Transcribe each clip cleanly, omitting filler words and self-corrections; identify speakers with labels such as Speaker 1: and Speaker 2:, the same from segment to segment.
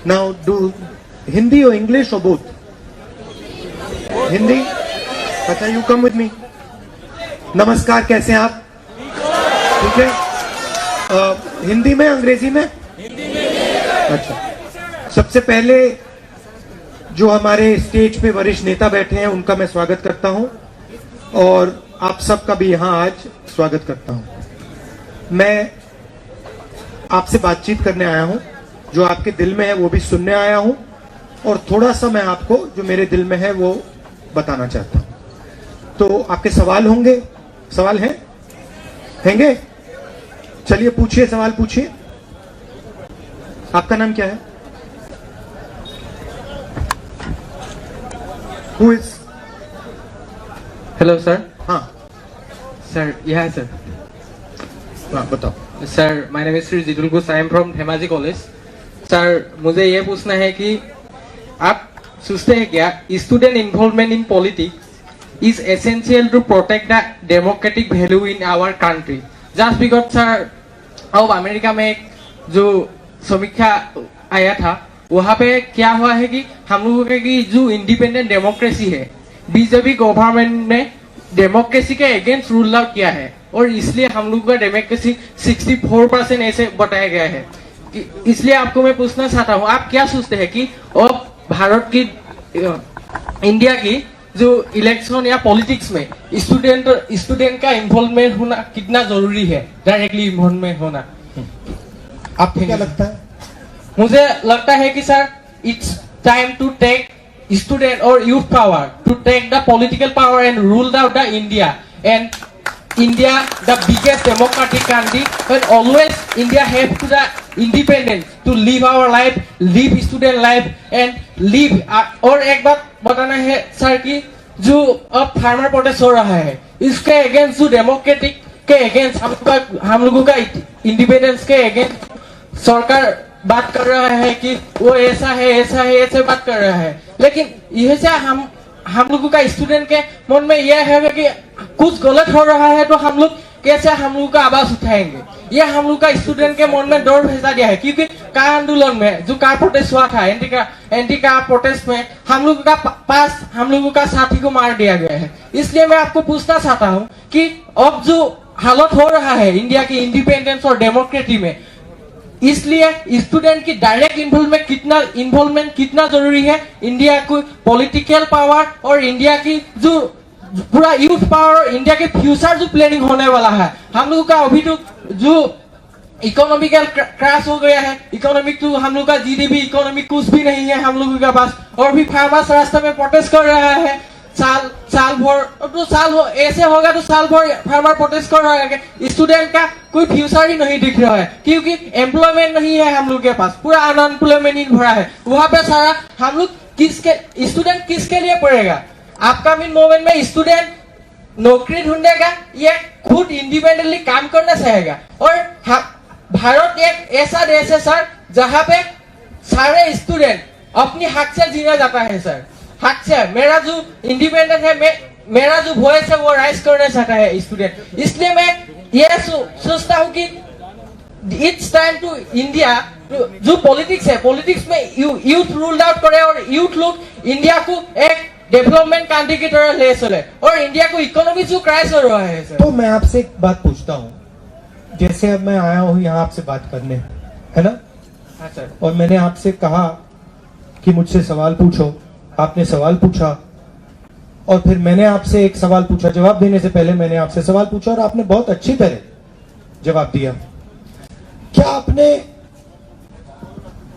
Speaker 1: Now, do Hindi or English or both? Hindi? अच्छा, you come with me. नमस्कार, कैसे हैं आप? ठीक है। हिंदी में, अंग्रेजी में? अच्छा। सबसे पहले जो हमारे स्टेज पे वरिष्ठ नेता बैठे हैं उनका मैं स्वागत करता हूं और आप सबका भी यहां आज स्वागत करता हूं। मैं आपसे बातचीत करने आया हूं, जो आपके दिल में है वो भी सुनने आया हूं और थोड़ा सा मैं आपको जो मेरे दिल में है वो बताना चाहता हूं। तो आपके सवाल होंगे? सवाल हैं? हैंगे? चलिए पूछिए, सवाल पूछिए। आपका नाम क्या है? Who is?
Speaker 2: Hello sir.
Speaker 1: हाँ
Speaker 2: सर, यह है सर।
Speaker 1: हाँ, बताओ।
Speaker 2: Sir, my name is Shri Jitul Ghosh, I am from Dhemaji college. Sir, मुझे ये पूछना है कि आप सोचते हैं क्या student involvement in politics is essential to protect the democratic value in our country? Just because sir, अब अमेरिका में एक जो समीक्षा आया था वहां पे क्या हुआ है कि हम लोगों की जो इंडिपेंडेंट डेमोक्रेसी है, बीजेपी गवर्नमेंट ने डेमोक्रेसी के अगेंस्ट रूल आउट किया है और इसलिए हम लोगों का डेमोक्रेसी 64% ऐसे बताया गया है। इसलिए आपको मैं पूछना चाहता हूँ, आप क्या सोचते हैं कि अब भारत की इंडिया की जो इलेक्शन या पॉलिटिक्स में स्टूडेंट का इन्वॉल्वमेंट होना कितना जरूरी है, डायरेक्टली इन्वॉल्वमेंट होना?
Speaker 1: आपको क्या लगता है?
Speaker 2: मुझे लगता है कि sir, it's time to take student और youth power to take the political power and rule out the India and India, the biggest democratic country, but always India have to the independence to live our life, live student life and live। और एक बात बताना है sir कि जो अब farmer protest हो रहा है इसके अगेंस्ट, जो डेमोक्रेटिक के अगेंस्ट हम लोगों का इंडिपेंडेंस के अगेंस्ट सरकार बात कर रहा है कि वो ऐसा है ऐसा है ऐसे बात कर रहा है, लेकिन यह से हम लोगों का स्टूडेंट के मन में यह है कि कुछ गलत हो रहा है तो हम लोग कैसे हम लोगों का आवाज उठाएंगे। ये हम लोग का स्टूडेंट के मन में डर भेजा दिया है, क्योंकि कार आंदोलन में जो कार प्रोटेस्ट हुआ था, एंटी कार प्रोटेस्ट में हम लोगों का पास हम लोगों का साथी को मार दिया गया है। इसलिए मैं आपको पूछना चाहता हूँ कि अब जो हालत हो रहा है इंडिया की इंडिपेंडेंस और डेमोक्रेसी में, इसलिए स्टूडेंट की डायरेक्ट इन्वॉल्वमेंट कितना जरूरी है इंडिया को पॉलिटिकल पावर और इंडिया की जो पूरा यूथ पावर, इंडिया के फ्यूचर जो प्लानिंग होने वाला है। हम लोगों का अभी तो जो इकोनॉमिकल क्रैश हो गया है, इकोनॉमिक तो हम लोग का जीडीपी इकोनॉमिक कुछ भी नहीं है हम लोगों के पास, और भी फार्मर्स रास्ते में प्रोटेस्ट कर रहा है साल भर। तो ऐसे होगा तो साल भर फार्मर प्रोटेस्ट कर रहा है, स्टूडेंट का कोई फ्यूचर ही नहीं दिख रहा है क्योंकि एम्प्लॉयमेंट नहीं है हम लोग के पास, पूरा अनएम्प्लॉयमेंट ही भरा है। वहां पे सारा हम लोग स्टूडेंट किसके लिए पढ़ेगा? अपकमिंग मोमेंट में स्टूडेंट नौकरी ढूंढेगा या खुद इंडिपेंडेंटली काम करना चाहेगा? और भारत एक ऐसा देश है सर जहाँ पे सारे स्टूडेंट अपनी हक से जीना जाता है सर, हक से। मेरा जो इंडिपेंडेंट है, मेरा जो वॉइस है वो राइज करना चाहता है स्टूडेंट। इसलिए मैं ये सोचता हूँ कि इट्स टाइम टू इंडिया जो पॉलिटिक्स है, पॉलिटिक्स में यूथ रूल आउट करे और यूथ लोग इंडिया को एक डेवलपमेंट कंट्री की तरह ले चले और इंडिया को इकोनॉमी जो क्रैश हो रहा है सर।
Speaker 1: तो मैं आपसे एक बात पूछता हूँ, जैसे अब मैं आया हूँ यहाँ आपसे बात करने, है ना?
Speaker 2: हाँ सर।
Speaker 1: और मैंने आपसे कहा कि मुझसे सवाल पूछो, आपने सवाल पूछा और फिर मैंने आपसे एक सवाल पूछा, जवाब देने से पहले मैंने आपसे सवाल पूछा और आपने बहुत अच्छी तरह जवाब दिया। क्या आपने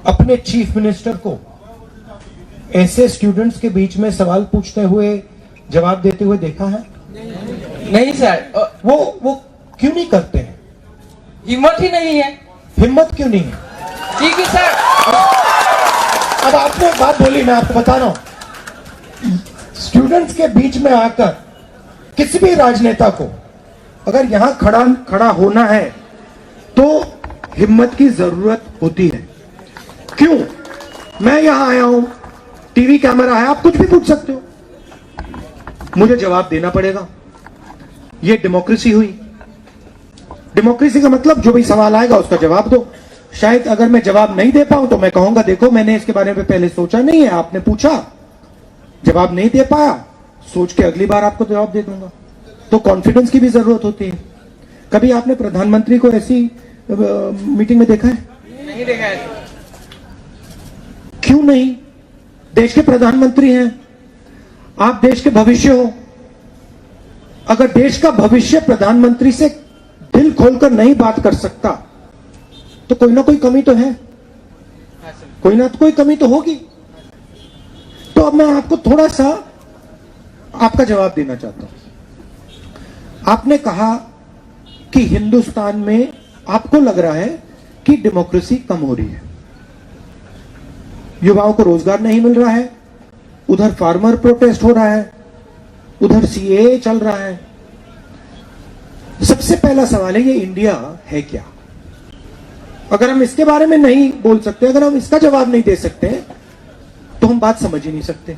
Speaker 1: अपने चीफ मिनिस्टर को ऐसे स्टूडेंट्स के बीच में सवाल पूछते हुए जवाब देते हुए देखा है?
Speaker 2: नहीं सर।
Speaker 1: वो क्यों नहीं करते हैं?
Speaker 2: हिम्मत ही नहीं है।
Speaker 1: हिम्मत क्यों नहीं है?
Speaker 2: ठीक है सर।
Speaker 1: अब आपने एक बात बोली, मैं आपको बता रहा हूं, स्टूडेंट्स के बीच में आकर किसी भी राजनेता को अगर यहां खड़ा होना है तो हिम्मत की जरूरत होती है। क्यों? मैं यहां आया हूं, टीवी कैमरा है, आप कुछ भी पूछ सकते हो, मुझे जवाब देना पड़ेगा। ये डेमोक्रेसी हुई। डेमोक्रेसी का मतलब जो भी सवाल आएगा उसका जवाब दो। शायद अगर मैं जवाब नहीं दे पाऊं तो मैं कहूंगा देखो मैंने इसके बारे में पहले सोचा नहीं है, आपने पूछा, जवाब नहीं दे पाया, सोच के अगली बार आपको जवाब दे दूंगा। तो कॉन्फिडेंस की भी जरूरत होती है। कभी आपने प्रधानमंत्री को ऐसी मीटिंग में देखा है?
Speaker 2: नहीं देखा है।
Speaker 1: क्यों नहीं? देश के प्रधानमंत्री हैं आप, देश के भविष्य हो। अगर देश का भविष्य प्रधानमंत्री से दिल खोलकर नहीं बात कर सकता तो कोई ना कोई कमी तो है, कोई ना कोई कमी तो होगी। तो अब मैं आपको थोड़ा सा आपका जवाब देना चाहता हूं। आपने कहा कि हिंदुस्तान में आपको लग रहा है कि डेमोक्रेसी कम हो रही है, युवाओं को रोजगार नहीं मिल रहा है, उधर फार्मर प्रोटेस्ट हो रहा है, उधर सीएए चल रहा है। सबसे पहला सवाल है ये इंडिया है क्या? अगर हम इसके बारे में नहीं बोल सकते, अगर हम इसका जवाब नहीं दे सकते तो हम बात समझ ही नहीं सकते।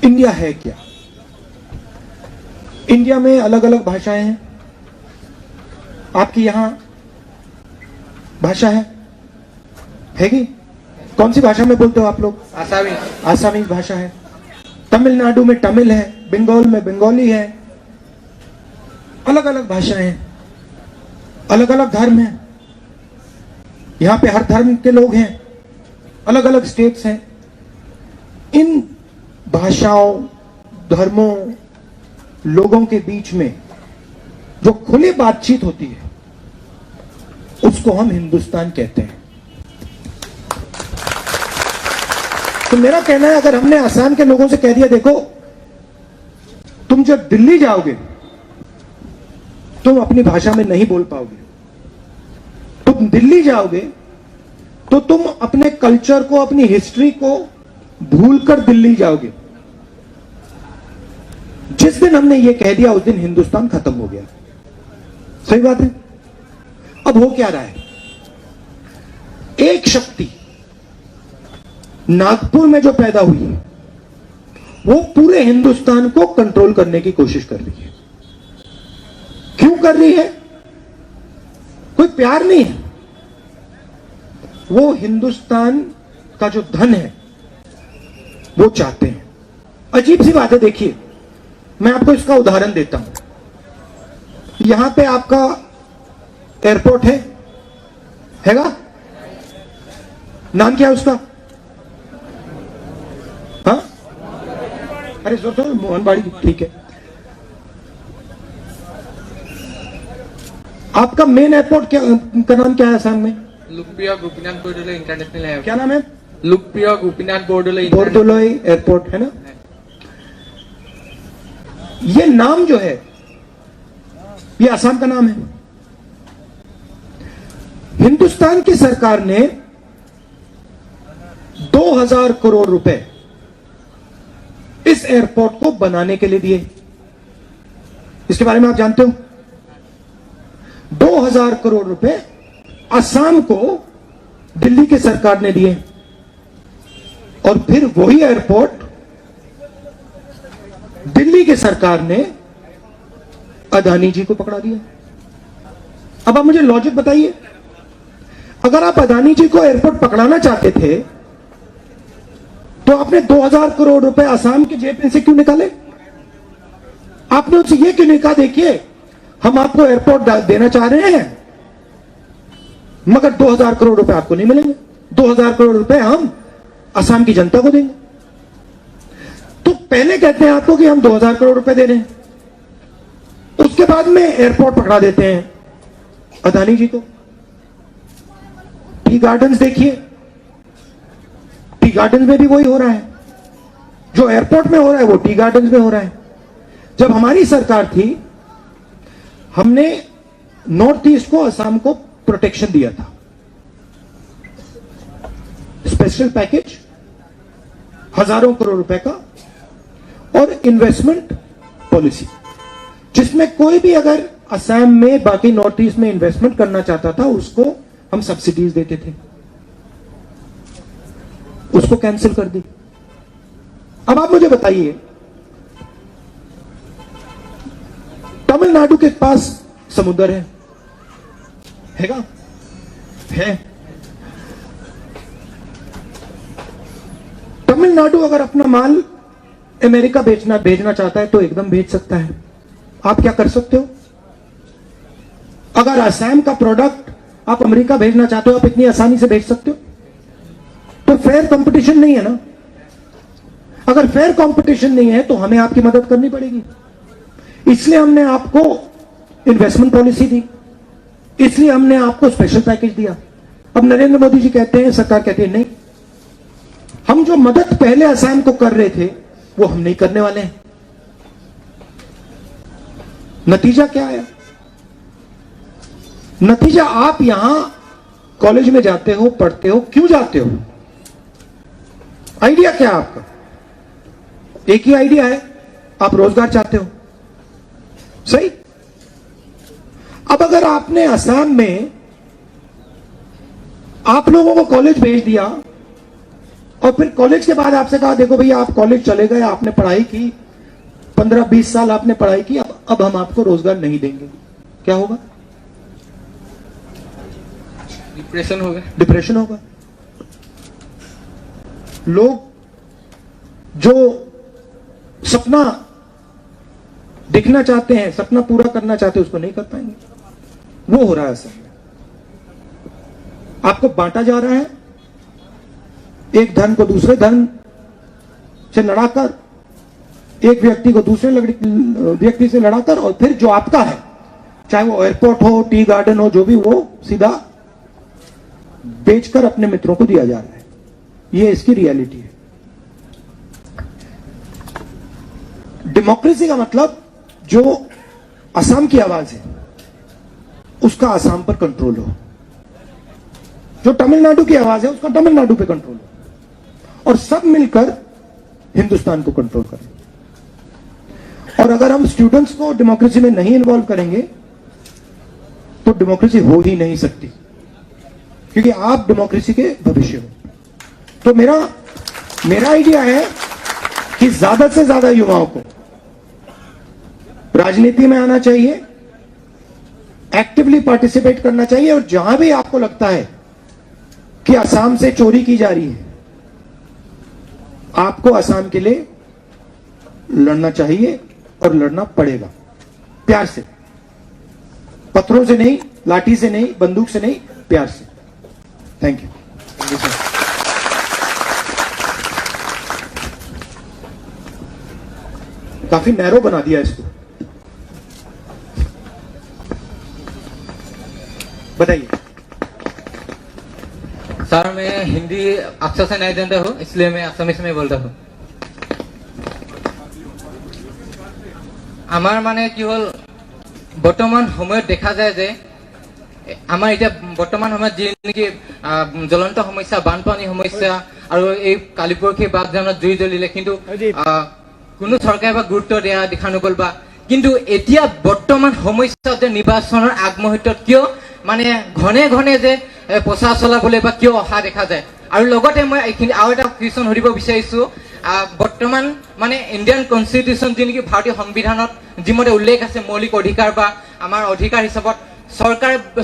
Speaker 1: इंडिया है क्या? इंडिया में अलग अलग भाषाएं हैं। आपकी यहां भाषा हैगी? कौन सी भाषा में बोलते हो आप लोग?
Speaker 2: आसामी।
Speaker 1: आसामी भाषा है। तमिलनाडु में तमिल है, बंगाल में बंगाली है। अलग अलग भाषाएं हैं, अलग अलग धर्म हैं। यहां पे हर धर्म के लोग हैं, अलग अलग स्टेट्स हैं। इन भाषाओं, धर्मों, लोगों के बीच में जो खुली बातचीत होती है उसको हम हिंदुस्तान कहते हैं। तो मेरा कहना है अगर हमने असम के लोगों से कह दिया देखो तुम जब दिल्ली जाओगे तुम अपनी भाषा में नहीं बोल पाओगे, तुम दिल्ली जाओगे तो तुम अपने कल्चर को, अपनी हिस्ट्री को भूलकर दिल्ली जाओगे। जिस दिन हमने ये कह दिया उस दिन हिंदुस्तान खत्म हो गया। सही बात है। अब हो क्या रहा है? एक शक्ति नागपुर में जो पैदा हुई है वो पूरे हिंदुस्तान को कंट्रोल करने की कोशिश कर रही है। क्यों कर रही है? कोई प्यार नहीं है, वो हिंदुस्तान का जो धन है वो चाहते हैं। अजीब सी बात है। देखिए मैं आपको इसका उदाहरण देता हूं। यहां पे आपका एयरपोर्ट हैगा? नाम क्या है उसका? हाँ, अरे जोर मोहनबाड़ी, ठीक है। आपका मेन एयरपोर्ट क्या का नाम क्या है असम में?
Speaker 2: लुकप्रिया गोपीनाथ बोरदोलोई इंटरनेशनल एयरपोर्ट।
Speaker 1: क्या नाम है?
Speaker 2: लुकप्रिया गोपीनाथ बोरदोलोई
Speaker 1: बोरदोलोई एयरपोर्ट है ना। ये नाम जो है ये असम का नाम है। हिंदुस्तान की सरकार ने 2000 करोड़ रुपए इस एयरपोर्ट को बनाने के लिए दिए। इसके बारे में आप जानते हो? 2000 करोड़ रुपए असम को दिल्ली की सरकार ने दिए और फिर वही एयरपोर्ट दिल्ली की सरकार ने अदानी जी को पकड़ा दिया। अब आप मुझे लॉजिक बताइए, अगर आप अदानी जी को एयरपोर्ट पकड़ाना चाहते थे तो आपने 2000 करोड़ रुपए असम के जेब में से क्यों निकाले? आपने उनसे यह क्यों नहीं कहा देखिए हम आपको एयरपोर्ट देना चाह रहे हैं मगर 2000 करोड़ रुपए आपको नहीं मिलेंगे, 2000 करोड़ रुपए हम असम की जनता को देंगे। तो पहले कहते हैं आपको कि हम 2000 करोड़ रुपए दे रहे हैं, उसके बाद में एयरपोर्ट पकड़ा देते हैं अदानी जी को। टी गार्डन्स देखिए, टी गार्डन्स में भी वही हो रहा है। जो एयरपोर्ट में हो रहा है वो टी गार्डन्स में हो रहा है। जब हमारी सरकार थी हमने नॉर्थ ईस्ट को, असम को प्रोटेक्शन दिया था, स्पेशल पैकेज हजारों करोड़ रुपए का और इन्वेस्टमेंट पॉलिसी, जिसमें कोई भी अगर असम में बाकी नॉर्थ ईस्ट में इन्वेस्टमेंट करना चाहता था उसको हम सब्सिडीज देते थे, उसको कैंसिल कर दी। अब आप मुझे बताइए तमिलनाडु के पास समुद्र हैगा? है। तमिलनाडु अगर अपना माल अमेरिका भेजना चाहता है तो एकदम भेज सकता है। आप क्या कर सकते हो? अगर असम का प्रोडक्ट आप अमेरिका भेजना चाहते हो, आप इतनी आसानी से भेज सकते हो? तो फेयर कंपटीशन नहीं है ना। अगर फेयर कंपटीशन नहीं है तो हमें आपकी मदद करनी पड़ेगी। इसलिए हमने आपको इन्वेस्टमेंट पॉलिसी दी, इसलिए हमने आपको स्पेशल पैकेज दिया। अब नरेंद्र मोदी जी कहते हैं, सरकार कहती है नहीं, हम जो मदद पहले असम को कर रहे थे वो हम नहीं करने वाले हैं। नतीजा क्या आया? नतीजा आप यहां कॉलेज में जाते हो, पढ़ते हो, क्यों जाते हो? आइडिया क्या है आपका? एक ही आइडिया है, आप रोजगार चाहते हो, सही। अब अगर आपने असम में आप लोगों को कॉलेज भेज दिया और फिर कॉलेज के बाद आपसे कहा देखो भैया आप कॉलेज चले गए, आपने पढ़ाई की, 15-20 साल आपने पढ़ाई की, अब हम आपको रोजगार नहीं देंगे, क्या होगा?
Speaker 2: डिप्रेशन होगा।
Speaker 1: डिप्रेशन होगा। लोग जो सपना देखना चाहते हैं, सपना पूरा करना चाहते हैं, उसको नहीं कर पाएंगे। वो हो रहा है असम में। आपको बांटा जा रहा है, एक धन को दूसरे धन से लड़ाकर, एक व्यक्ति को दूसरे व्यक्ति से लड़ाकर, और फिर जो आपका है, चाहे वो एयरपोर्ट हो, टी गार्डन हो, जो भी, वो सीधा बेचकर अपने मित्रों को दिया जा रहा है। ये इसकी रियलिटी है। डेमोक्रेसी का मतलब जो असम की आवाज है उसका असम पर कंट्रोल हो, जो तमिलनाडु की आवाज है उसका तमिलनाडु पे कंट्रोल हो, और सब मिलकर हिंदुस्तान को कंट्रोल करें। और अगर हम स्टूडेंट्स को डेमोक्रेसी में नहीं इन्वॉल्व करेंगे तो डेमोक्रेसी हो ही नहीं सकती, क्योंकि आप डेमोक्रेसी के भविष्य हो। तो मेरा आइडिया है कि ज्यादा से ज्यादा युवाओं को राजनीति में आना चाहिए, एक्टिवली पार्टिसिपेट करना चाहिए, और जहां भी आपको लगता है कि असम से चोरी की जा रही है, आपको असम के लिए लड़ना चाहिए और लड़ना पड़ेगा, प्यार से, पत्थरों से नहीं, लाठी से नहीं, बंदूक से नहीं, प्यार से। Thank you. काफी नैरो बना दिया इसको। बताइए।
Speaker 3: सर, मैं हिंदी अक्षर से नहीं जानता हूँ, इसलिए मैं असमीज में बोलता हूँ। আমাৰ মানে কি হল, বৰ্তমান সময়ত দেখা যায় যে আমাৰ এতিয়া বৰ্তমান সময়ত যি নেকি জ্বলন্ত সমস্যা, বানপানী সমস্যা, আৰু এই কালিপৰখি বাগজানত জুই জ্বলিলে, কিন্তু কোনো চৰকাৰে বা গুৰুত্ব দিয়া দেখা নগল। বা কিন্তু এতিয়া বৰ্তমান সমস্যা যে নিৰ্বাচনৰ আগমুহূৰ্তত কিয় মানে ঘনে ঘনে যে প্ৰচাৰ চলাবলৈ বা কিয় অহা দেখা যায়। আৰু লগতে মই এইখিনি আৰু এটা কুৱেশ্যন সুধিব বিচাৰিছো, বৰ্তমান মানে ইণ্ডিয়ান কনষ্টিটিউশ্যন যি নেকি ভাৰতীয় সংবিধানত যিমতে উল্লেখ আছে মৌলিক অধিকাৰ বা আমাৰ অধিকাৰ হিচাপত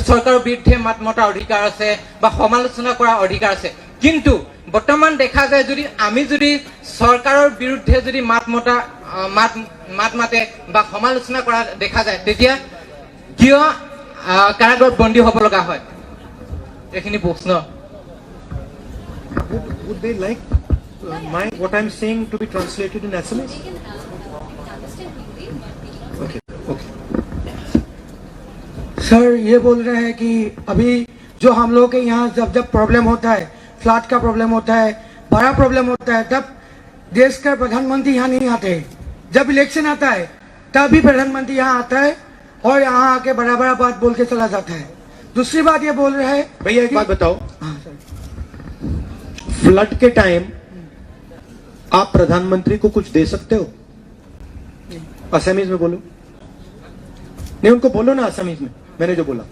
Speaker 3: চৰকাৰৰ বিৰুদ্ধে মাত মতাৰ অধিকাৰ আছে বা সমালোচনা কৰাৰ অধিকাৰ আছে। কিন্তু বৰ্তমান দেখা যায় যদি আমি যদি চৰকাৰৰ বিৰুদ্ধে যদি মাত মাতে বা সমালোচনা কৰা দেখা যায়, তেতিয়া কিয় কাৰাগাৰত বন্দী হ'ব লগা হয়? এইখিনি প্ৰশ্ন।
Speaker 1: Would they like what I'm saying to be translated in SMS? Okay, okay.
Speaker 4: Sir, ये बोल रहे हैं कि अभी जो हम लोग के यहाँ जब प्रॉब्लम होता है, फ्लड का प्रॉब्लम होता है, बड़ा प्रॉब्लम होता है, तब देश का प्रधानमंत्री यहाँ नहीं आते। जब इलेक्शन आता है तभी प्रधानमंत्री यहाँ आता है और यहाँ आके बड़ा बड़ा बात बोल के चला जाता है। दूसरी बात ये बोल रहे हैं,
Speaker 1: भैया एक बात बताओ,
Speaker 4: हाँ सर,
Speaker 1: फ्लड के टाइम आप प्रधानमंत्री को कुछ दे सकते हो? असमीज में बोलो। नहीं, उनको बोलो ना असमीज में, मैंने जो बोला।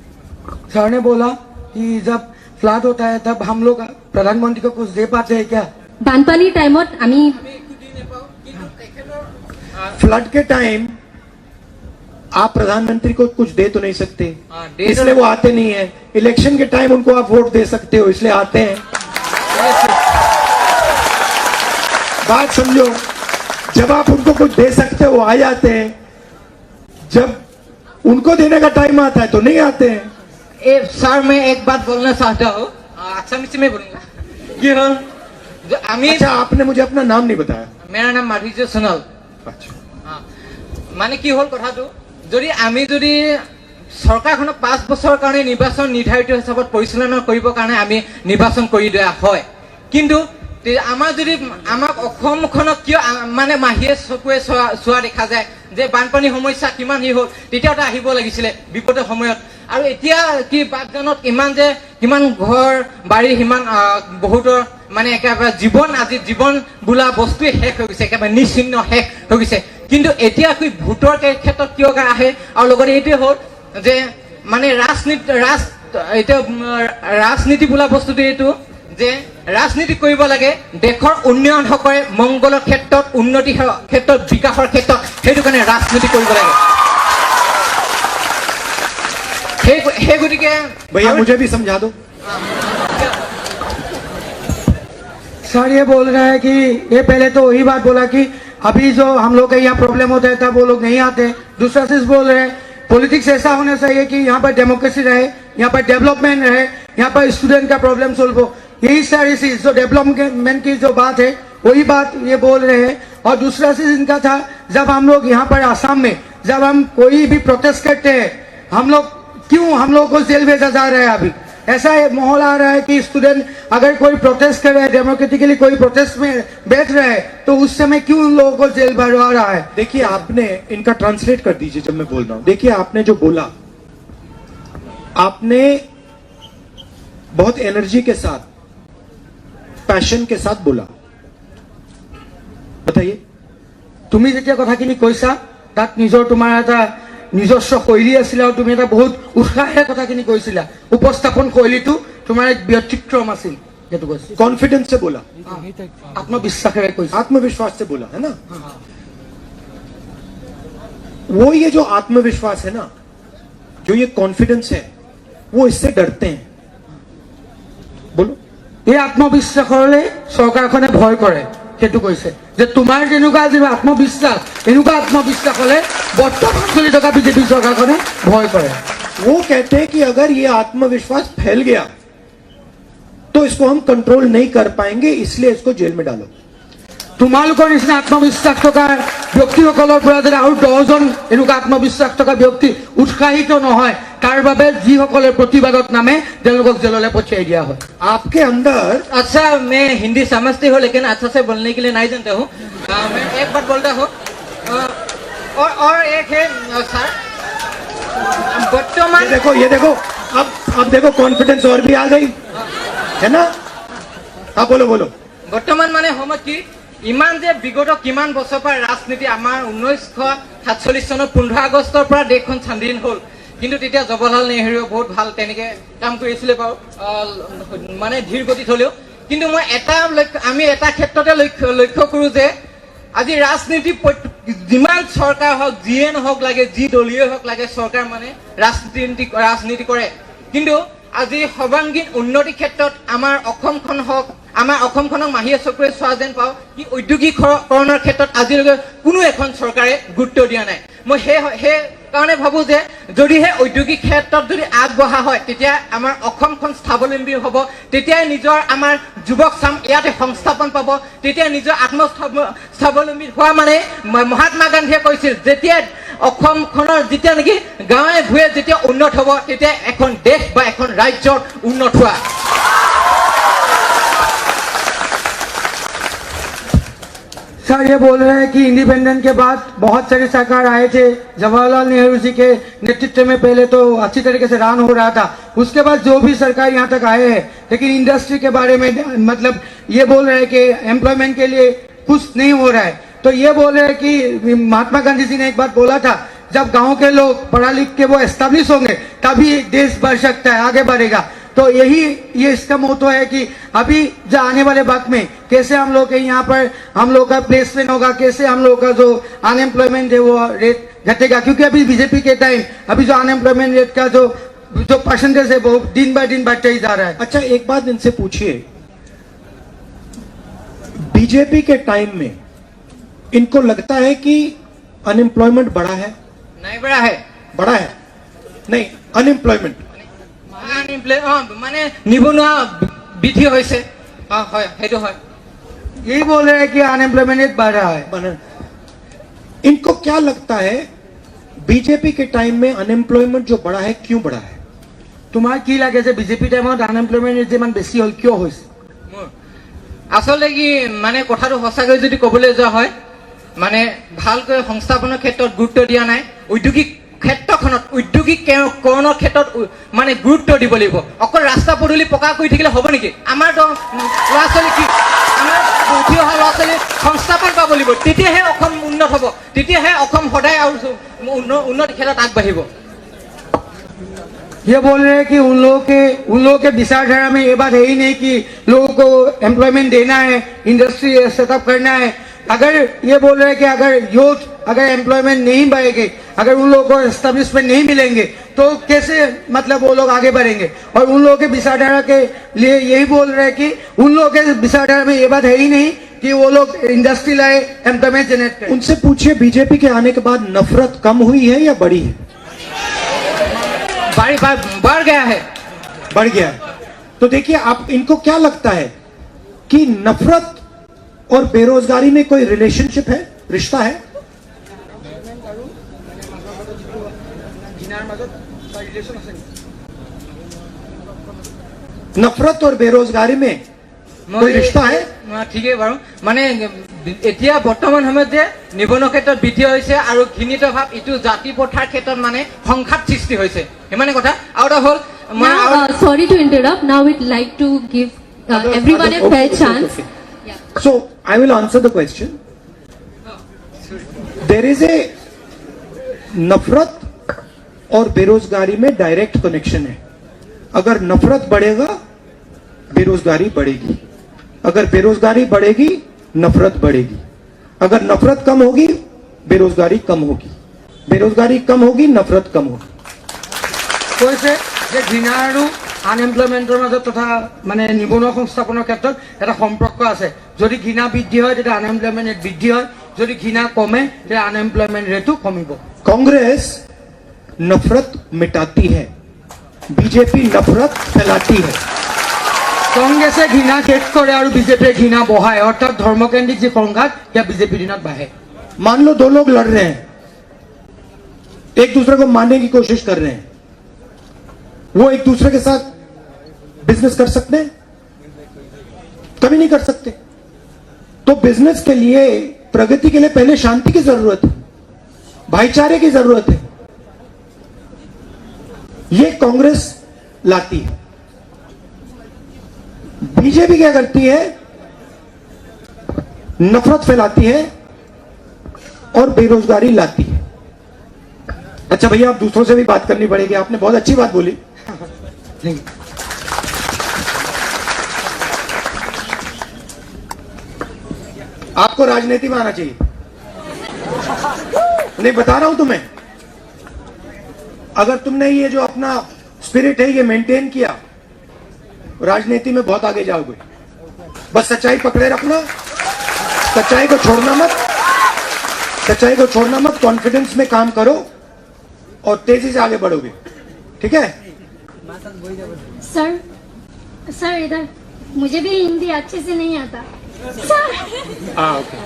Speaker 4: सर ने बोला कि जब फ्लड होता है तब हम लोग प्रधानमंत्री को कुछ दे पाते हैं क्या?
Speaker 5: বানপানীৰ টাইমত আমি
Speaker 1: फ्लड के टाइम आप प्रधानमंत्री को कुछ दे तो नहीं सकते,
Speaker 3: हाँ, दे
Speaker 1: इसलिए वो आते नहीं है। इलेक्शन के टाइम उनको आप वोट दे सकते हो, इसलिए आते हैं। बात समझो, जब आप उनको कुछ दे सकते हो आ जाते हैं, जब उनको देने का टाइम आता है तो नहीं आते हैं।
Speaker 3: सर मैं एक बात बोलना चाहता हूँ, असमिया में बोलूंगा कि हम जो আমি
Speaker 1: अच्छा, आपने मुझे अपना नाम नहीं बताया।
Speaker 3: मेरा नाम माधुर्य सोनल।
Speaker 1: अच्छा,
Speaker 3: মানে কি হল কথাটো, যদি আমি যদি চৰকাৰখনক 5 বছৰৰ কাৰণে নিৰ্বাচন নিৰ্ধাৰিত হিচাপত পৰিচালনা কৰিবৰ কাৰণে আমি নিৰ্বাচন কৰি দিয়া হয়, কিন্তু আমাৰ যদি আমাক অসমখনক কিয় মানে মাহিয়ে চকুৱে চোৱা দেখা যায় যে বানপানী সমস্যা কিমান হি হ'ল, তেতিয়াও আহিব লাগিছিলে বিপদৰ সময়ত। আৰু এতিয়া কি বাগদানত কিমান ঘৰ বাৰী সিমান বহুতৰ মানে একেবাৰে জীৱন বোলা বস্তুৱে শেষ হৈ গৈছে, একেবাৰে নিশ্চিন্ন শেষ হৈ গৈছে। কিন্তু এতিয়া কি ভোটৰ ক্ষেত্ৰত কিয় আহে, আৰু লগতে এইটোৱে হ'ল যে মানে ৰাজনীতি বোলা বস্তুটো এইটো যে ৰাজনীতি কৰিব লাগে দেশৰ উন্নয়ন হকৰে, মংগলৰ ক্ষেত্ৰত, উন্নতিৰ ক্ষেত্ৰত, বিকাশৰ ক্ষেত্ৰত, সেইটো কাৰণে ৰাজনীতি কৰিব লাগে। সেই গতিকে
Speaker 1: भैया मुझे भी समझा दो।
Speaker 4: सर ये बोल रहा है कि ये पहले तो वही बात बोला कि अभी जो हम लोग के यहाँ प्रॉब्लम होता है तब वो लोग नहीं आते। दूसरा चीज बोल रहे हैं पॉलिटिक्स ऐसा होना चाहिए कि यहाँ पर डेमोक्रेसी रहे, यहाँ पर डेवलपमेंट रहे, यहाँ पर स्टूडेंट का प्रॉब्लम सोल्व हो। यही सारी चीज जो डेवलपमेंट की जो बात है वही बात ये बोल रहे हैं। और दूसरा चीज इनका था, जब हम लोग यहाँ पर आसाम में जब हम कोई भी प्रोटेस्ट करते हैं, हम लोग को जेल भेजा जा रहा है। अभी ऐसा माहौल आ रहा है कि स्टूडेंट अगर कोई प्रोटेस्ट कर रहा है, डेमोक्रेटिकली कोई प्रोटेस्ट में बैठ रहा है, तो उस समय क्यों उन लोगों को जेल भरवा रहा है।
Speaker 1: देखिए, आपने इनका ट्रांसलेट कर दीजिए जब मैं बोल रहा हूं। देखिए, आपने जो बोला, आपने बहुत एनर्जी के साथ, पैशन के साथ बोला। बताइए।
Speaker 4: তুমি যেতিয়া কথাখিনি কৈছা তাত তোমাৰ এটা নিজস্ব শৈলী আছিল আৰু তুমি এটা বহুত উৎসাহেৰে কথাখিনি কৈছিলা। উপস্থাপন শৈলীটো তোমাৰ এক ব্যক্তিক্ৰম আছিল, যেটো কৈছিল।
Speaker 1: कॉन्फिडेंस से बोला,
Speaker 4: আত্মবিশ্বাসেৰে কৈছা।
Speaker 1: आत्मविश्वास से बोला, है ना। वो ये जो आत्मविश्वास है ना, जो ये कॉन्फिडेंस है, वो इससे डरते हैं। बोलो।
Speaker 4: এই আত্মবিশ্বাসৰে চৰকাৰখনে ভয় কৰে, সেইটো কৈছে যে তোমাৰ যেনেকুৱা যি আত্মবিশ্বাস, এনেকুৱা আত্মবিশ্বাস হলে বৰ্তমান চলি থকা বিজেপি চৰকাৰখনে ভয় কৰে।
Speaker 1: वो कहते हैं कि अगर ये आत्मविश्वास फैल गया तो इसको हम कंट्रोल नहीं कर पाएंगे, इसलिए इसको जेल में डालो।
Speaker 4: তোমালোকৰ নিচিনা আত্মবিশ্বাস থকা ব্যক্তিসকলৰ পৰা যদি আৰু 10 জন এনেকুৱা আত্মবিশ্বাস থকা ব্যক্তি উৎসাহিত নহয়, তাৰ বাবে যিসকলে প্ৰতিবাদত নামে তেওঁলোকক জেললৈ পঠিয়াই দিয়া হয়।
Speaker 1: आपके अंदर
Speaker 3: अच्छा, मैं हिंदी समझती हूँ लेकिन अच्छा से बोलने के लिए नहीं जानता हूँ। मैं एक बात बोलता हूँ, और एक है सर, बर्तमान
Speaker 1: ये देखो अब देखो कॉन्फिडेंस और भी आ गई है ना। हाँ, बोलो।
Speaker 3: বৰ্তমান মানে সময়ত কি ইমান যে বিগত কিমান বছৰৰ পৰা ৰাজনীতি, আমাৰ 1947 চনৰ 15 আগষ্টৰ পৰা দেশখন স্বাধীন হ'ল, কিন্তু তেতিয়া জৱাহৰলাল নেহৰুৱে বহুত ভাল তেনেকে কাম কৰিছিলে বাৰু, মানে ধীৰ গতিত হলেও। কিন্তু মই আমি এটা ক্ষেত্ৰতে লক্ষ্য কৰো যে আজি ৰাজনীতি যিমান চৰকাৰ হওক, যিয়ে নহওক লাগে, যি দলীয় হওক লাগে, চৰকাৰ মানে ৰাজনীতি কৰে। কিন্তু আজি সৰ্বাংগীন উন্নতিৰ ক্ষেত্ৰত আমাৰ অসমখন হওক, আমাৰ অসমখনক মাহিয়ে চকুৰে চোৱা যেন পাওঁ, কি ঔদ্যোগিকৰণৰ ক্ষেত্ৰত আজিলৈকে কোনো এখন চৰকাৰে গুৰুত্ব দিয়া নাই। মই সেই কাৰণে ভাবো যে যদিহে ঔদ্যোগিক ক্ষেত্ৰত যদি আগবঢ়া হয়, তেতিয়া আমাৰ অসমখন স্বাৱলম্বী হ'ব, তেতিয়াই নিজৰ আমাৰ যুৱক চাম ইয়াতে সংস্থাপন পাব, তেতিয়া নিজৰ স্বাৱলম্বী হোৱা মানে মহাত্মা গান্ধীয়ে কৈছিল, যেতিয়া অসমখনৰ যেতিয়া নেকি গাঁৱে ভূঞে যেতিয়া উন্নত হ'ব, তেতিয়া এখন দেশ বা এখন ৰাজ্যৰ উন্নত হোৱা।
Speaker 4: सर ये बोल रहे हैं कि इंडिपेंडेंस के बाद बहुत सारे सरकार आए थे, जवाहरलाल नेहरू जी के नेतृत्व में पहले तो अच्छी तरीके से रन हो रहा था, उसके बाद जो भी सरकार यहाँ तक आए हैं, लेकिन इंडस्ट्री के बारे में मतलब ये बोल रहे हैं कि एम्प्लॉयमेंट के लिए कुछ नहीं हो रहा है। तो ये बोल रहे हैं कि महात्मा गांधी जी ने एक बात बोला था, जब गांव के लोग पढ़ा लिख के वो एस्टेब्लिश होंगे तभी देश बढ़ सकता है, आगे बढ़ेगा। तो ये इसका मोटो है कि अभी जो आने वाले वक्त में कैसे हम लोग के यहाँ पर हम लोग का प्लेसमेंट होगा, कैसे हम लोग का जो अनएम्प्लॉयमेंट है वो रेट घटेगा, क्योंकि अभी बीजेपी के टाइम अभी जो अनएम्प्लॉयमेंट रेट का जो परसेंटेज है वो दिन बाय दिन बढ़ते ही जा रहा है।
Speaker 1: अच्छा, एक बात इनसे पूछिए, बीजेपी के टाइम में इनको लगता है कि अनएम्प्लॉयमेंट बढ़ा है?
Speaker 3: नहीं बढ़ा है,
Speaker 1: बढ़ा है नहीं, अनएम्प्लॉयमेंट
Speaker 3: মানে নিবনুৱা বৃদ্ধি হৈছে। হয়, সেইটো হয়।
Speaker 4: यही बोल रहे हैं कि अनएम्प्लॉयमेंट रेट बढ़ रहा है।
Speaker 1: इनको क्या लगता है बीजेपी के टाइम में अनएम्प्लॉयमेंट जो बढ़ा है क्यों बढ़ा है?
Speaker 4: তোমাৰ কি লাগে যে বিজেপি টাইমত আনএমপ্লয়মেন্ট ৰেট ইমান বেছি হ'ল, কিয় হৈছে?
Speaker 3: আচলতে কি মানে কথাটো সঁচাকৈ যদি ক'বলৈ যোৱা হয়, মানে ভালকৈ সংস্থাপনৰ ক্ষেত্ৰত গুৰুত্ব দিয়া নাই। ঔদ্যোগিক ক্ষেত্ৰখনত উদ্যোগিকৰণৰ ক্ষেত্ৰত মানে গুৰুত্ব দিব লাগিব। অকল ৰাস্তা পদূলি পকা কৰি থাকিলে হ'ব নেকি? আমাৰ ল'ৰা ছোৱালী কি, আমাৰ উঠি অহা ল'ৰা ছোৱালী সংস্থাপন পাব লাগিব, তেতিয়াহে অসম উন্নত হ'ব, তেতিয়াহে অসম সদায় আৰু উন্নত ক্ষেত্ৰত আগবাঢ়িব।
Speaker 4: ये बोल रहे हैं कि उन लोगों के विचारधारा में ये बात है ही नहीं कि लोगों को एम्प्लॉयमेंट देना है, इंडस्ट्री सेटअप करना है। अगर ये बोल रहे हैं कि अगर यूथ अगर एम्प्लॉयमेंट नहीं बढ़ेगी, अगर उन लोगों को एस्टेब्लिशमेंट नहीं मिलेंगे तो कैसे मतलब वो लोग आगे बढ़ेंगे? और उन लोगों के विचारधारा के लिए यही बोल रहे हैं कि उन लोगों के विचारधारा में ये बात है ही नहीं कि वो लोग इंडस्ट्री लाए, एम्प्लॉयमेंट जनरेट करें।
Speaker 1: उनसे पूछिए बीजेपी के आने के बाद नफरत कम हुई है या बढ़ी है?
Speaker 3: बढ़ गया है,
Speaker 1: बढ़ गया है। तो देखिए, आप इनको क्या लगता है कि नफरत और बेरोजगारी में कोई रिलेशनशिप है, रिश्ता है? नफरत और बेरोजगारी में कोई रिश्ता है?
Speaker 3: ঠিকেই বাৰু, মানে এতিয়া বৰ্তমান সময়ত যে নিবনুৱা ক্ষেত্ৰত বৃদ্ধি হৈছে আৰু ঘৃণিত ভাৱ ইটো জাতি প্ৰথাৰ ক্ষেত্ৰত মানে সংঘাত সৃষ্টি হৈছে, সিমানে কথা। আৰু এটা হ'ল
Speaker 5: sorry to interrupt. Now we'd like to give everyone a fair chance.
Speaker 1: So I will answer the question. There is a नफरत और बेरोजगारी में डायरेक्ट कनेक्शन है। अगर नफरत बढ़ेगा बेरोजगारी बढ़ेगी, अगर बेरोजगारी बढ़ेगी नफरत बढ़ेगी, अगर नफरत कम होगी बेरोजगारी कम होगी, बेरोजगारी कम होगी नफरत कम होगी।
Speaker 4: কৈছে যে ঘৃণা আৰু আনএমপ্লয়মেণ্টৰ মাজত তথা মানে নিবনুৱা সংস্থাপনৰ ক্ষেত্ৰত এটা সম্পৰ্ক আছে। যদি ঘৃণা বৃদ্ধি হয় তেতিয়া আনএমপ্লয়মেণ্ট ৰেট বৃদ্ধি হয়, যদি ঘৃণা কমে তেতিয়া আনএমপ্লয়মেণ্ট ৰেটো কমিব।
Speaker 1: कांग्रेस नफरत मिटाती है, बीजेपी नफरत फैलाती है।
Speaker 4: কংগ্ৰেছে ঘৃণা শেষ কৰে আৰু বিজেপিয়ে ঘৃণা বঢ়ায়, অৰ্থাৎ ধৰ্মকেন্দ্ৰিক যি সংঘাত সেয়া বিজেপিৰ দিনত বাঢ়ে।
Speaker 1: मान लो दो लोग लड़ रहे हैं, एक दूसरे को मारने की कोशिश कर रहे हैं, वो एक दूसरे के साथ बिजनेस कर सकते हैं? कभी नहीं कर सकते। तो बिजनेस के लिए, प्रगति के लिए पहले शांति की जरूरत है, भाईचारे की जरूरत है। ये कांग्रेस लाती है। बीजेपी क्या करती है? नफरत फैलाती है और बेरोजगारी लाती है। अच्छा भैया, आप दूसरों से भी बात करनी पड़ेगी, आपने बहुत अच्छी बात बोली। आपको राजनीति में आना चाहिए। नहीं, बता रहा हूं तुम्हें, अगर तुमने ये जो अपना स्पिरिट है ये मेंटेन किया, राजनीति में बहुत आगे जाओगे। बस सच्चाई पकड़े रखना, सच्चाई को छोड़ना मत, सच्चाई को छोड़ना मत, कॉन्फिडेंस में काम करो और तेजी से आगे बढ़ोगे। ठीक है?
Speaker 6: सर इधर मुझे भी हिंदी अच्छे से नहीं आता सर।
Speaker 1: ओके।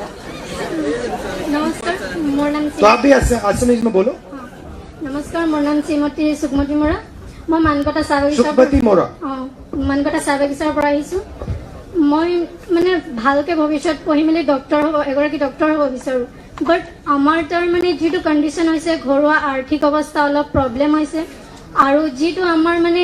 Speaker 6: नमस्कार, मोर नाम
Speaker 1: तो आप भी असमीज में बोलो।
Speaker 6: नमस्कार, मोर नाम श्रीमती सुकमती मोरा। मैं मानकटा चाह বাগিচাৰ
Speaker 1: सुखमती मोरा।
Speaker 6: मानकटा চাহ বাগিচাৰ পৰা আহিছোঁ। মই মানে ভালকে ভৱিষ্যত পঢ়ি মেলি ডক্টৰ হ'ব, এগৰাকী ডক্টৰ হ'ব বিচাৰোঁ। বাট আমাৰ তাৰ মানে যিটো কণ্ডিশ্যন হৈছে, ঘৰুৱা আৰ্থিক অৱস্থা অলপ প্ৰব্লেম হৈছে, আৰু যিটো আমাৰ মানে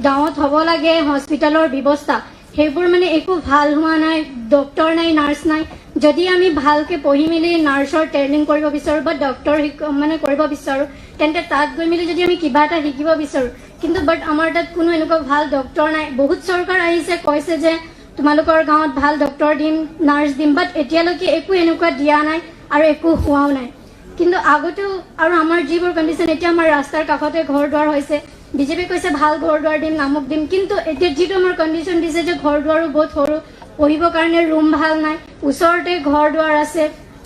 Speaker 6: গাঁৱত হ'ব লাগে হস্পিটেলৰ ব্যৱস্থা, সেইবোৰ মানে একো ভাল হোৱা নাই, ডক্টৰ নাই, নাৰ্ছ নাই। যদি আমি ভালকে পঢ়ি মেলি নাৰ্ছৰ ট্ৰেইনিং কৰিব বিচাৰোঁ বা ডক্টৰ মানে কৰিব বিচাৰোঁ, তেন্তে তাত গৈ মেলি যদি আমি কিবা এটা শিকিব বিচাৰোঁ, কিন্তু বাট আমাৰ তাত কোনো এনেকুৱা ভাল ডক্টৰ নাই। বহুত চৰকাৰ আহিছে, কৈছে যে তোমালোকৰ গাঁৱত ভাল ডক্টৰ দিম, নাৰ্ছ দিম, বাট এতিয়ালৈকে একো এনেকুৱা দিয়া নাই আৰু একো হোৱাও নাই। কিন্তু আগতেও আৰু আমাৰ যিবোৰ কণ্ডিশ্যন এতিয়া আমাৰ ৰাস্তাৰ কাষতে ঘৰ দুৱাৰ হৈছে বিজেপি কৈছে ভাল ঘৰ দুৱাৰ দিম নামক দিম কিন্তু এতিয়া যিটো আমাৰ কণ্ডিশ্যন দিছে যে ঘৰ দুৱাৰো বহুত সৰু পঢ়িবৰ কাৰণে ৰুম ভাল নাই ওচৰতে ঘৰ দুৱাৰ আছে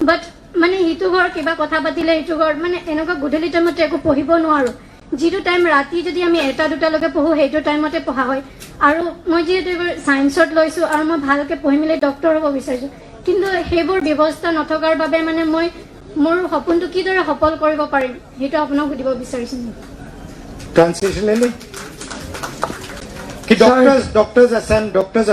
Speaker 6: বাট মানে ইটো ঘৰ কিবা কথা পাতিলে ইটো ঘৰ মানে এনেকুৱা গধূলি টাইমতে একো পঢ়িব নোৱাৰো যিটো টাইম ৰাতি যদি আমি 1-2লৈকে পঢ়ো সেইটো টাইমতে পঢ়া হয় আৰু মই যিহেতু এইবাৰ ছায়েন্সত লৈছোঁ আৰু মই ভালকৈ পঢ়ি মেলি ডক্টৰ হ'ব বিচাৰিছোঁ কিন্তু সেইবোৰ ব্যৱস্থা নথকাৰ বাবে মানে মই মোৰ সপোনটো কিদৰে সফল কৰিব পাৰিম সেইটো আপোনাক সুধিব বিচাৰিছোঁ
Speaker 1: ट्रांसलेशन ले लें कि डॉक्टर्स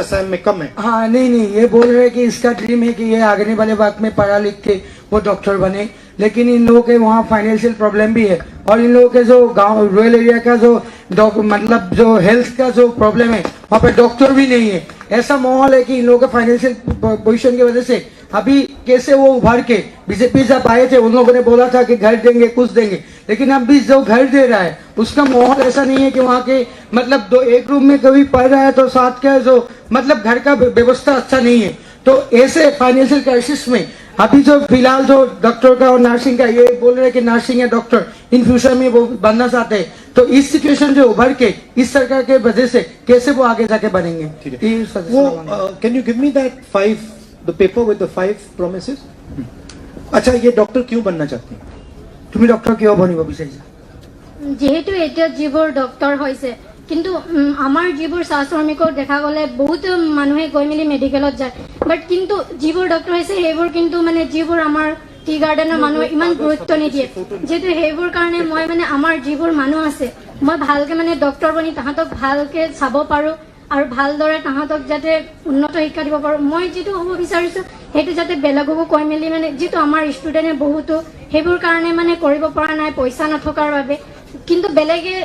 Speaker 1: असम में कम है।
Speaker 4: हाँ नहीं ये बोल रहे हैं कि इसका ड्रीम है कि ये आगे वाले वक्त में पढ़ा लिख के वो डॉक्टर बने लेकिन इन लोगों के वहाँ फाइनेंशियल प्रॉब्लम भी है और इन लोगों के जो गांव रूरल एरिया का जो मतलब जो हेल्थ का जो प्रॉब्लम है वहाँ पे डॉक्टर भी नहीं है ऐसा माहौल है कि इन लोगों के फाइनेंशियल पोजीशन की वजह से अभी कैसे वो उभर के बीजेपी जब आए थे उन लोगों ने बोला था कि घर देंगे कुछ देंगे लेकिन अब भी जो घर दे रहा है उसका माहौल ऐसा नहीं है कि वहाँ के मतलब एक रूम में कभी पढ़ रहा है तो साथ का जो मतलब घर का व्यवस्था अच्छा नहीं है तो ऐसे फाइनेंशियल क्राइसिस में अभी जो फिलहाल जो डॉक्टर का और नर्सिंग का ये बोल रहे हैं कि नर्सिंग या डॉक्टर इन फ्यूचर में वो बनना चाहते हैं तो इस सिचुएशन जो उभर के इस सरकार के वजह से कैसे वो आगे जाके बनेंगे
Speaker 1: वो can you give me that 5 the paper with the 5 promises अच्छा ये डॉक्टर क्यों बनना चाहते हैं
Speaker 4: তুমি ডক্টৰ কিয় বনিব বিচাৰিছা
Speaker 6: যিহেতু এতিয়া যিবোৰ ডক্টৰ হৈছে কিন্তু আমাৰ যিবোৰ চাহ শ্ৰমিকক দেখা গ'লে বহুত মানুহে গৈ মেলি মেডিকেলত যায় বাট কিন্তু যিবোৰ ডক্টৰ হৈছে সেইবোৰ কিন্তু মানে যিবোৰ আমাৰ টি গাৰ্ডেনৰ মানুহে ইমান গুৰুত্ব নিদিয়ে যেহেতু সেইবোৰ কাৰণে মই মানে আমাৰ যিবোৰ মানুহ আছে মই ভালকে মানে ডক্টৰ বনি তাহাঁতক ভালকে চাব পাৰোঁ আৰু ভালদৰে তাহাঁতক যাতে উন্নত শিক্ষা দিব পাৰোঁ মই যিটো হ'ব বিচাৰিছোঁ সেইটো যাতে বেলেগকো কৈ মেলি মানে যিটো আমাৰ ষ্টুডেণ্টে বহুতো সেইবোৰ কাৰণে মানে কৰিব পৰা নাই পইচা নথকাৰ বাবে কিন্তু বেলেগে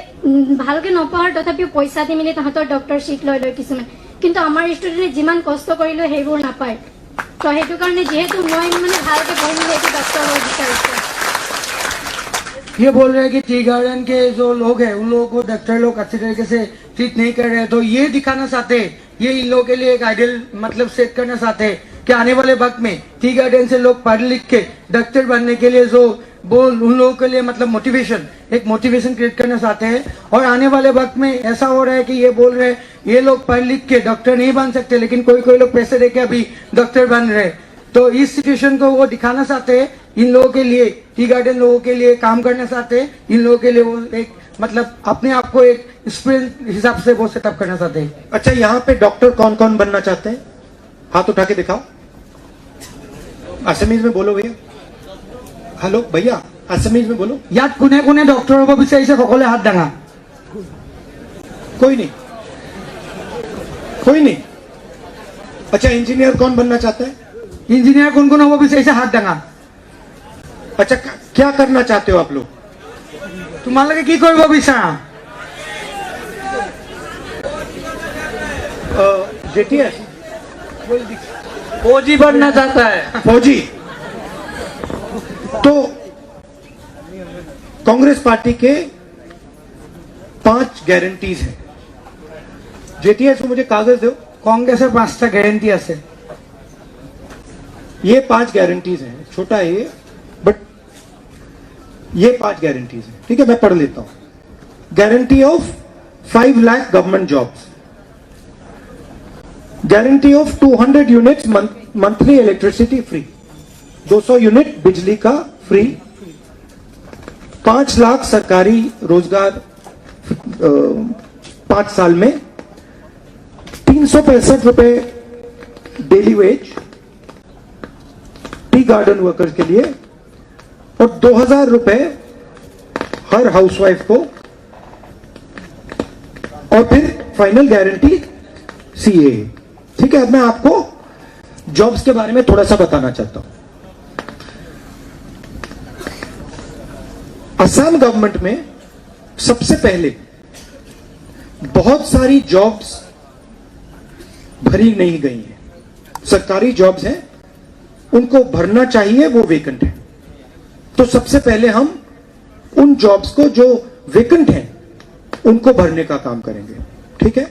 Speaker 6: ভালকে নপঢ়াৰ তথাপিও পইচা দি মেলি তাহাঁতৰ ডক্টৰ চিট লৈ কিছুমান কিন্তু আমাৰ ষ্টুডেণ্টে যিমান কষ্ট কৰিলেও সেইবোৰ নাপায় তো সেইটো কাৰণে যিহেতু মই মানে ভালকে পঢ়ি মেলি এইটো ডক্টৰ হ'ব বিচাৰিছোঁ
Speaker 4: ये बोल रहे हैं कि टी गार्डन के जो लोग हैं उन लोगों को डॉक्टर लोग अच्छे तरीके से ट्रीट नहीं कर रहे हैं तो ये दिखाना चाहते हैं ये इन लोगों के लिए एक आइडियल मतलब सेट करना चाहते हैं कि आने वाले वक्त में टी गार्डन से लोग पढ़ लिख के डॉक्टर बनने के लिए जो वो उन लोगों के लिए मतलब एक मोटिवेशन क्रिएट करना चाहते हैं और आने वाले वक्त में ऐसा हो रहा है कि ये बोल रहे हैं ये लोग पढ़ लिख के डॉक्टर नहीं बन सकते लेकिन कोई लोग पैसे देके अभी डॉक्टर बन रहे हैं तो इस सिचुएशन को वो दिखाना चाहते हैं इन लोगों के लिए टी गार्डन लोगों के लिए काम करना चाहते हैं इन लोगों के लिए वो एक मतलब अपने आप को एक स्टूडेंट हिसाब से वो सेटअप करना चाहते हैं
Speaker 1: अच्छा यहाँ पे डॉक्टर कौन कौन बनना चाहते हैं हाथ उठा के दिखाओ असमीज में बोलो भैया हेलो भैया असमीज में बोलो
Speaker 4: ইয়াত কোনে কোনে ডক্টৰ হ'ব বিচাৰিছে সকলোৱে হাত দাঙা
Speaker 1: कोई नहीं अच्छा इंजीनियर कौन बनना चाहता है
Speaker 4: ইঞ্জিনিয়াৰ কোন কোন হ'ব বিচাৰিছে হাত দাঙা
Speaker 1: अच्छा क्या करना चाहते हो आप लोग
Speaker 4: তোমালোকে কি কৰিব বিচাৰা
Speaker 1: जेटीएस
Speaker 3: फौजी बनना चाहता है
Speaker 1: फौजी तो कांग्रेस पार्टी के 5 गारंटीज हैं जेटीएस को मुझे कागज दो
Speaker 4: কংগ্ৰেছৰ 5টা গ্যাৰান্টি আছে
Speaker 1: ये 5 गारंटीज हैं छोटा है ये बट ये 5 गारंटीज हैं ठीक है मैं पढ़ लेता हूं guarantee of 5 lakh government jobs guarantee of 200 units monthly electricity free 200 unit बिजली का फ्री 5 लाख सरकारी रोजगार 5 साल में 365 रुपए daily veg tea garden workers के लिए और 2000 रुपए हर हाउसवाइफ को और फिर फाइनल गारंटी सीए ठीक है अब मैं आपको जॉब्स के बारे में थोड़ा सा बताना चाहता हूं असम गवर्नमेंट में सबसे पहले बहुत सारी जॉब्स भरी नहीं गई हैं सरकारी जॉब्स हैं उनको भरना चाहिए वो वेकेंट है तो सबसे पहले हम उन जॉब्स को जो वेकेंट हैं उनको भरने का काम करेंगे ठीक है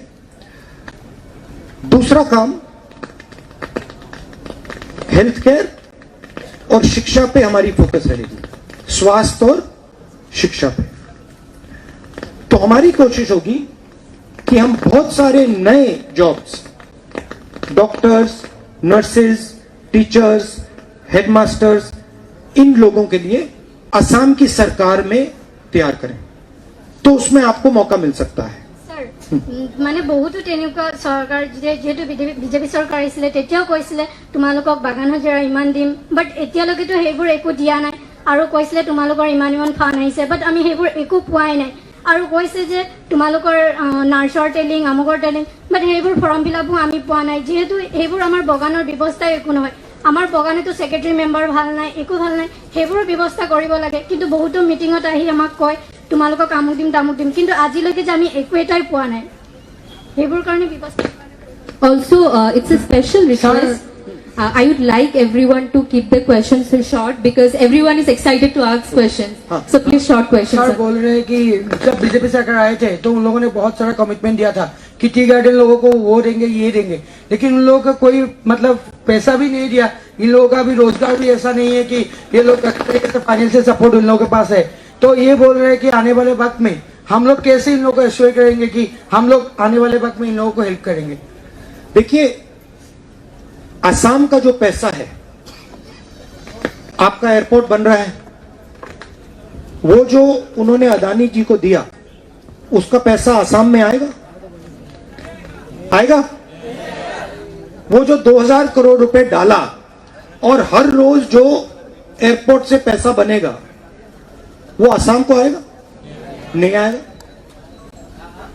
Speaker 1: दूसरा काम हेल्थ केयर और शिक्षा पे हमारी फोकस रहेगी स्वास्थ्य और शिक्षा पे। तो हमारी कोशिश होगी कि हम बहुत सारे नए jobs, doctors, nurses, teachers, headmasters, इन लोगों के लिए असम की सरकार में तैयार करें, तो उसमें आपको मौका मिल सकता है।
Speaker 6: মানে বহুতো তেনেকুৱা চৰকাৰ যেহেতু বিজেপি চৰকাৰ আহিছিলে তেতিয়াও কৈছিলে তোমালোকক বাগান হাজিৰা ইমান দিম, বাট এতিয়ালৈকেতো সেইবোৰ একো দিয়া নাই। আৰু কৈছিলে তোমালোকৰ ইমান ফাণ্ড আহিছে, বাট আমি সেইবোৰ একো পোৱাই নাই। আৰু কৈছে যে তোমালোকৰ নাৰ্ছৰ ট্ৰেইনিং, আমুকৰ ট্ৰেইনিং, বাট সেইবোৰ ফৰ্ম ফিল আপো আমি পোৱা নাই। যিহেতু সেইবোৰ আমাৰ বাগানৰ ব্যৱস্থাই একো নহয়। আমাৰ বাগানেতো ছেক্ৰেটাৰী মেম্বাৰ ভাল নাই, একো ভাল নাই। সেইবোৰৰ ব্যৱস্থা কৰিব লাগে, কিন্তু বহুতো মিটিঙত আহি আমাক কয় তোমালোকক আমুক দিম তামুক দিম, কিন্তু আজিলৈকে যে আমি একো এটাই পোৱা নাই। সেইবোৰ কাৰণে ব্যৱস্থা
Speaker 5: Also, it's a special request. I would like everyone to keep the questions short because everyone is excited to ask questions. So please short questions.
Speaker 4: Sir
Speaker 5: sir.
Speaker 4: बोल रहे हैं कि जब बीजेपी सरकार आए थे तो उन लोगों ने बहुत सारा कमिटमेंट दिया था कि टी गार्डन लोगों को वो देंगे ये देंगे, लेकिन उन लोगों का कोई मतलब पैसा भी नहीं दिया। इन लोगों का भी रोजगार भी ऐसा नहीं है कि ये लोग फाइनेंशियल सपोर्ट उन लोगों के पास है। तो ये बोल रहे हैं कि आने वाले वक्त में हम लोग कैसे इन लोगों को एश्योर करेंगे कि हम लोग आने वाले वक्त में इन लोगों को हेल्प करेंगे।
Speaker 1: देखिए, असम का जो पैसा है, आपका एयरपोर्ट बन रहा है, वो जो उन्होंने अदानी जी को दिया उसका पैसा असम में आएगा? आएगा? वो जो 2000 करोड़ रुपए डाला और हर रोज जो एयरपोर्ट से पैसा बनेगा वो असम को आएगा? नहीं आएगा।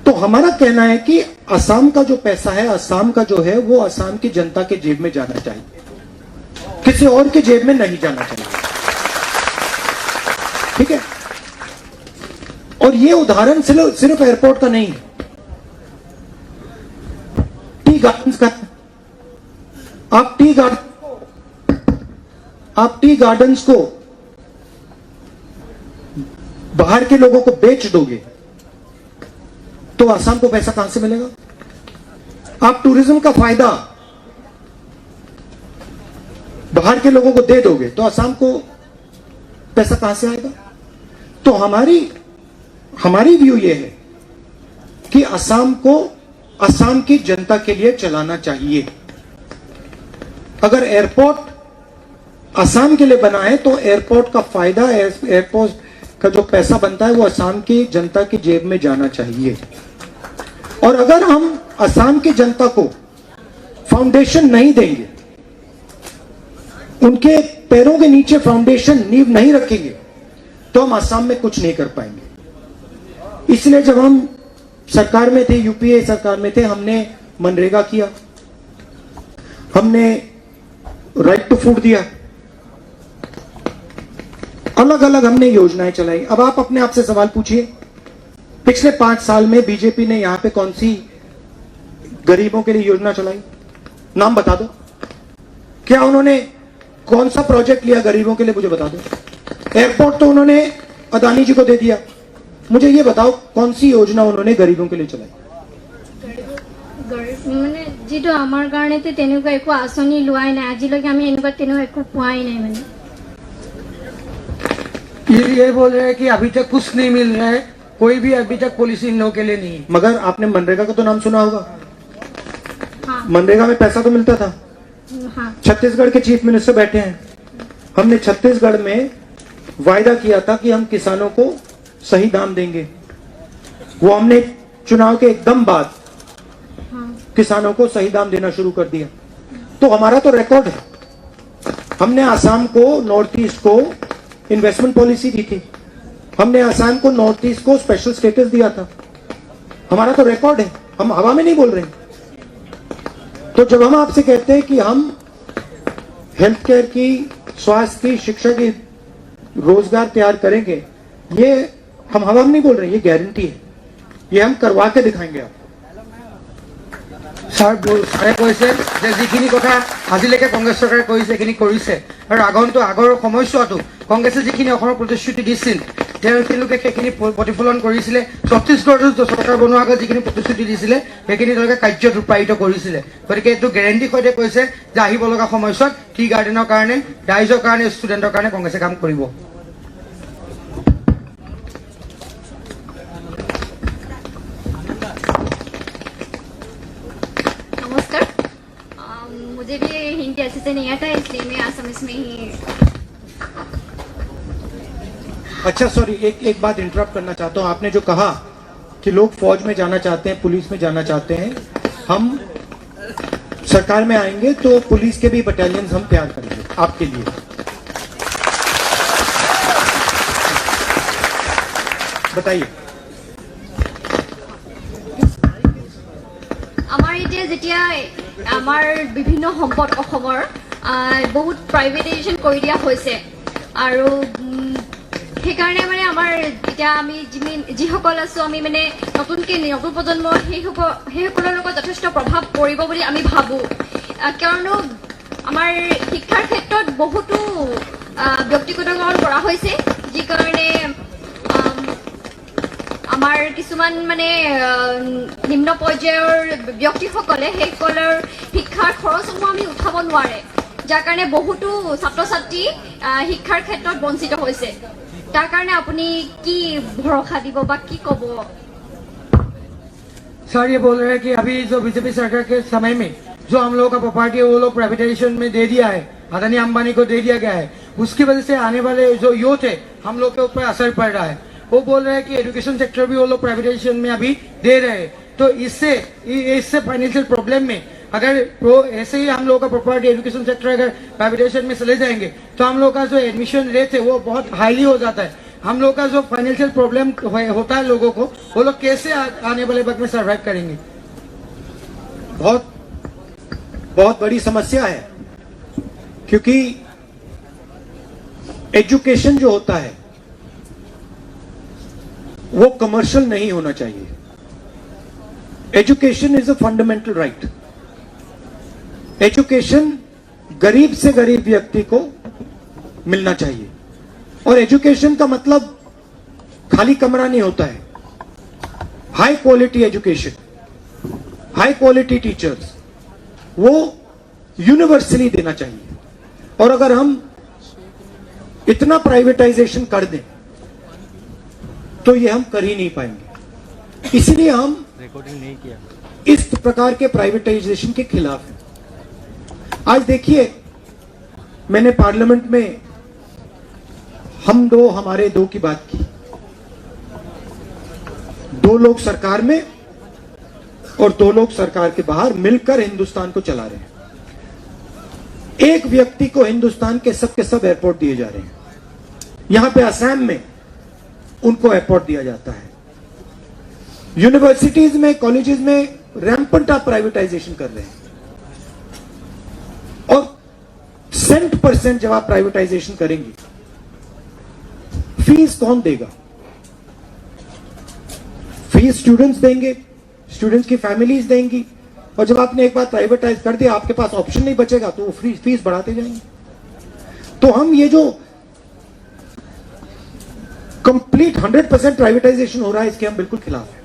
Speaker 1: तो हमारा कहना है कि असम का जो पैसा है, असम का जो है, वो असम की जनता के जेब में जाना चाहिए, किसी और के जेब में नहीं जाना चाहिए। ठीक है? और ये उदाहरण सिर्फ एयरपोर्ट का नहीं है, टी गार्डन्स का। आप टी गार्डन्स को बाहर के लोगों को बेच दोगे तो असम को पैसा कहां से मिलेगा? आप टूरिज्म का फायदा बाहर के लोगों को दे दोगे तो असम को पैसा कहां से आएगा? तो हमारी व्यू ये है कि असम को असम की जनता के लिए चलाना चाहिए। अगर एयरपोर्ट असम के लिए बना है तो एयरपोर्ट का फायदा, एयरपोर्ट का जो पैसा बनता है वो असम की जनता की जेब में जाना चाहिए। और अगर हम असम की जनता को फाउंडेशन नहीं देंगे, उनके पैरों के नीचे फाउंडेशन नींव नहीं रखेंगे, तो हम असम में कुछ नहीं कर पाएंगे। इसलिए जब हम सरकार में थे, यूपीए सरकार में थे, हमने मनरेगा किया, हमने राइट टू फूड दिया, अलग अलग हमने योजनाएं चलाई। अब आप अपने आप से सवाल पूछिए, पिछले 5 साल में बीजेपी ने यहां पे कौन सी गरीबों के लिए योजना चलाई? नाम बता दो। क्या उन्होंने कौन सा प्रोजेक्ट लिया गरीबों के लिए? मुझे बता दो। एयरपोर्ट तो उन्होंने अदानी जी को दे दिया, मुझे ये बताओ कौन सी योजना उन्होंने गरीबों के लिए चलाई?
Speaker 6: মানে যিটো আমাৰ কাৰণেতো তেনেকুৱা একো আঁচনি লোৱাই নাই, আজিলৈকে আমি এনেকুৱা তেনেকুৱা একো পোৱাই নাই। মানে
Speaker 4: ये बोल रहे हैं कि अभी तक कुछ नहीं मिल रहा है, कोई भी अभी तक पॉलिसी इन लोगों के लिए नहीं है।
Speaker 1: मगर आपने मनरेगा का तो नाम सुना होगा।
Speaker 6: हाँ
Speaker 1: मनरेगा में पैसा तो मिलता था।
Speaker 6: हाँ
Speaker 1: छत्तीसगढ़ के चीफ मिनिस्टर बैठे हैं, हमने छत्तीसगढ़ में वायदा किया था कि हम किसानों को सही दाम देंगे। वो हमने चुनाव के एकदम बाद किसानों को सही दाम देना शुरू कर दिया। तो हमारा तो रिकॉर्ड है, हमने आसाम को, नॉर्थ ईस्ट को इन्वेस्टमेंट पॉलिसी दी थी, हमने आसाम को, नॉर्थ ईस्ट को स्पेशल स्टेटस दिया था। हमारा तो रिकॉर्ड है, हम हवा में नहीं बोल रहे हैं। तो जब हम आपसे कहते हैं कि हम हेल्थ केयर की, स्वास्थ्य की, शिक्षा की, रोजगार तैयार करेंगे, ये हम हवा में नहीं बोल रहे हैं, ये गारंटी है, ये हम करवा के दिखाएंगे आप।
Speaker 4: ছাৰে কৈছে যে যিখিনি কথা আজিলৈকে কংগ্ৰেছ চৰকাৰে কৰিছে সেইখিনি কৰিছে, আৰু আগৰ সময়ছোৱাতো কংগ্ৰেছে যিখিনি অসমৰ প্ৰতিশ্ৰুতি দিছিল তেওঁলোকে সেইখিনি প্ৰতিফলন কৰিছিলে। ছত্তীশগড়ত চৰকাৰ বনোৱাৰ আগত যিখিনি প্ৰতিশ্ৰুতি দিছিলে সেইখিনি তেওঁলোকে কাৰ্যত ৰূপায়িত কৰিছিলে। গতিকে এইটো গেৰেণ্টি সৈতে কৈছে যে আহিব লগা সময়ছোৱাত টি গাৰ্ডেনৰ কাৰণে, ৰাইজৰ কাৰণে, ষ্টুডেণ্টৰ কাৰণে কংগ্ৰেছে কাম কৰিব।
Speaker 7: से नहीं आता, इसलिए मैं आसामीज में ही।
Speaker 1: अच्छा सॉरी, एक बात इंटरप्ट करना चाहता हूं। आपने जो कहा कि लोग फौज में जाना चाहते हैं, पुलिस में जाना चाहते हैं, हम सरकार में आएंगे तो पुलिस के भी बटालियन हम तैयार करेंगे आपके लिए। बताइए।
Speaker 7: আমাৰ এতিয়া যেতিয়া আমাৰ বিভিন্ন সম্পদ অসমৰ বহুত প্ৰাইভেটাইজেশ্যন কৰি দিয়া হৈছে আৰু সেইকাৰণে মানে আমাৰ এতিয়া আমি যিসকল আছো আমি মানে নতুন প্ৰজন্ম সেইসকলৰ লগত যথেষ্ট প্ৰভাৱ পৰিব বুলি আমি ভাবো। কিয়নো আমাৰ শিক্ষাৰ ক্ষেত্ৰত বহুতো ব্যক্তিগতকৰণ কৰা হৈছে, যি কাৰণে আমাৰ কিছুমান মানে নিম্ন পৰ্যায়ৰ ব্যক্তিসকলে সেইসকলৰ শিক্ষাৰ খৰচসমূহ আমি উঠাব নোৱাৰে, যাৰ কাৰণে বহুতো ছাত্ৰ ছাত্ৰী শিক্ষাৰ ক্ষেত্ৰত বঞ্চিত হৈছে। তাৰ কাৰণে আপুনি কি ভৰসা দিব বা কি ক'ব?
Speaker 4: सर ये बोल रहे हैं कि अभी जो बीजेपी सरकार के समय में जो हम लोगों का प्रॉपर्टी है वो लोग प्राइवेटाइजेशन में दे दिया है, अदानी अंबानी को दे दिया गया है, उसकी वजह से आने वाले जो यूथ है हम लोग के ऊपर असर पड़ रहा है। वो बोल रहे हैं कि एजुकेशन सेक्टर भी वो लोग प्राइवेटाइजेशन में अभी दे रहे हैं, तो इससे फाइनेंशियल प्रॉब्लम में अगर ऐसे ही हम लोग का प्रॉपर्टी एजुकेशन सेक्टर अगर प्राइवेटाइजेशन में चले जाएंगे तो हम लोग का जो एडमिशन रेट है वो बहुत हाईली हो जाता है। हम लोग का जो फाइनेंशियल प्रॉब्लम होता है लोगों को, वो लोग कैसे आने वाले वक्त में सर्वाइव करेंगे?
Speaker 1: बहुत बहुत बड़ी समस्या है, क्योंकि एजुकेशन जो होता है वो कमर्शियल नहीं होना चाहिए। Education is a fundamental right. Education गरीब से गरीब व्यक्ति को मिलना चाहिए, और एजुकेशन का मतलब खाली कमरा नहीं होता है। High quality education, high quality teachers, वो यूनिवर्सली देना चाहिए। और अगर हम इतना प्राइवेटाइजेशन कर दें तो ये हम कर ही नहीं पाएंगे। इसलिए हम इस प्रकार के प्राइवेटाइजेशन के खिलाफ हैं। आज देखिए, मैंने पार्लियामेंट में हमारे दो की बात की। दो लोग सरकार में और दो लोग सरकार के बाहर मिलकर हिंदुस्तान को चला रहे हैं। एक व्यक्ति को हिंदुस्तान के सब एयरपोर्ट दिए जा रहे हैं। यहां पे असम में उनको एयरपोर्ट दिया जाता है। यूनिवर्सिटीज में, कॉलेजेस में रैंपेंट आप प्राइवेटाइजेशन कर रहे हैं, और सेंट परसेंट जब आप प्राइवेटाइजेशन करेंगे, फीस कौन देगा? फीस स्टूडेंट्स देंगे, स्टूडेंट्स की फैमिलीज देंगी। और जब आपने एक बार प्राइवेटाइज कर दिया, आपके पास ऑप्शन नहीं बचेगा, तो वो फीस बढ़ाते जाएंगे। तो हम ये जो कंप्लीट 100% प्राइवेटाइजेशन हो रहा है, इसके हम बिल्कुल खिलाफ हैं।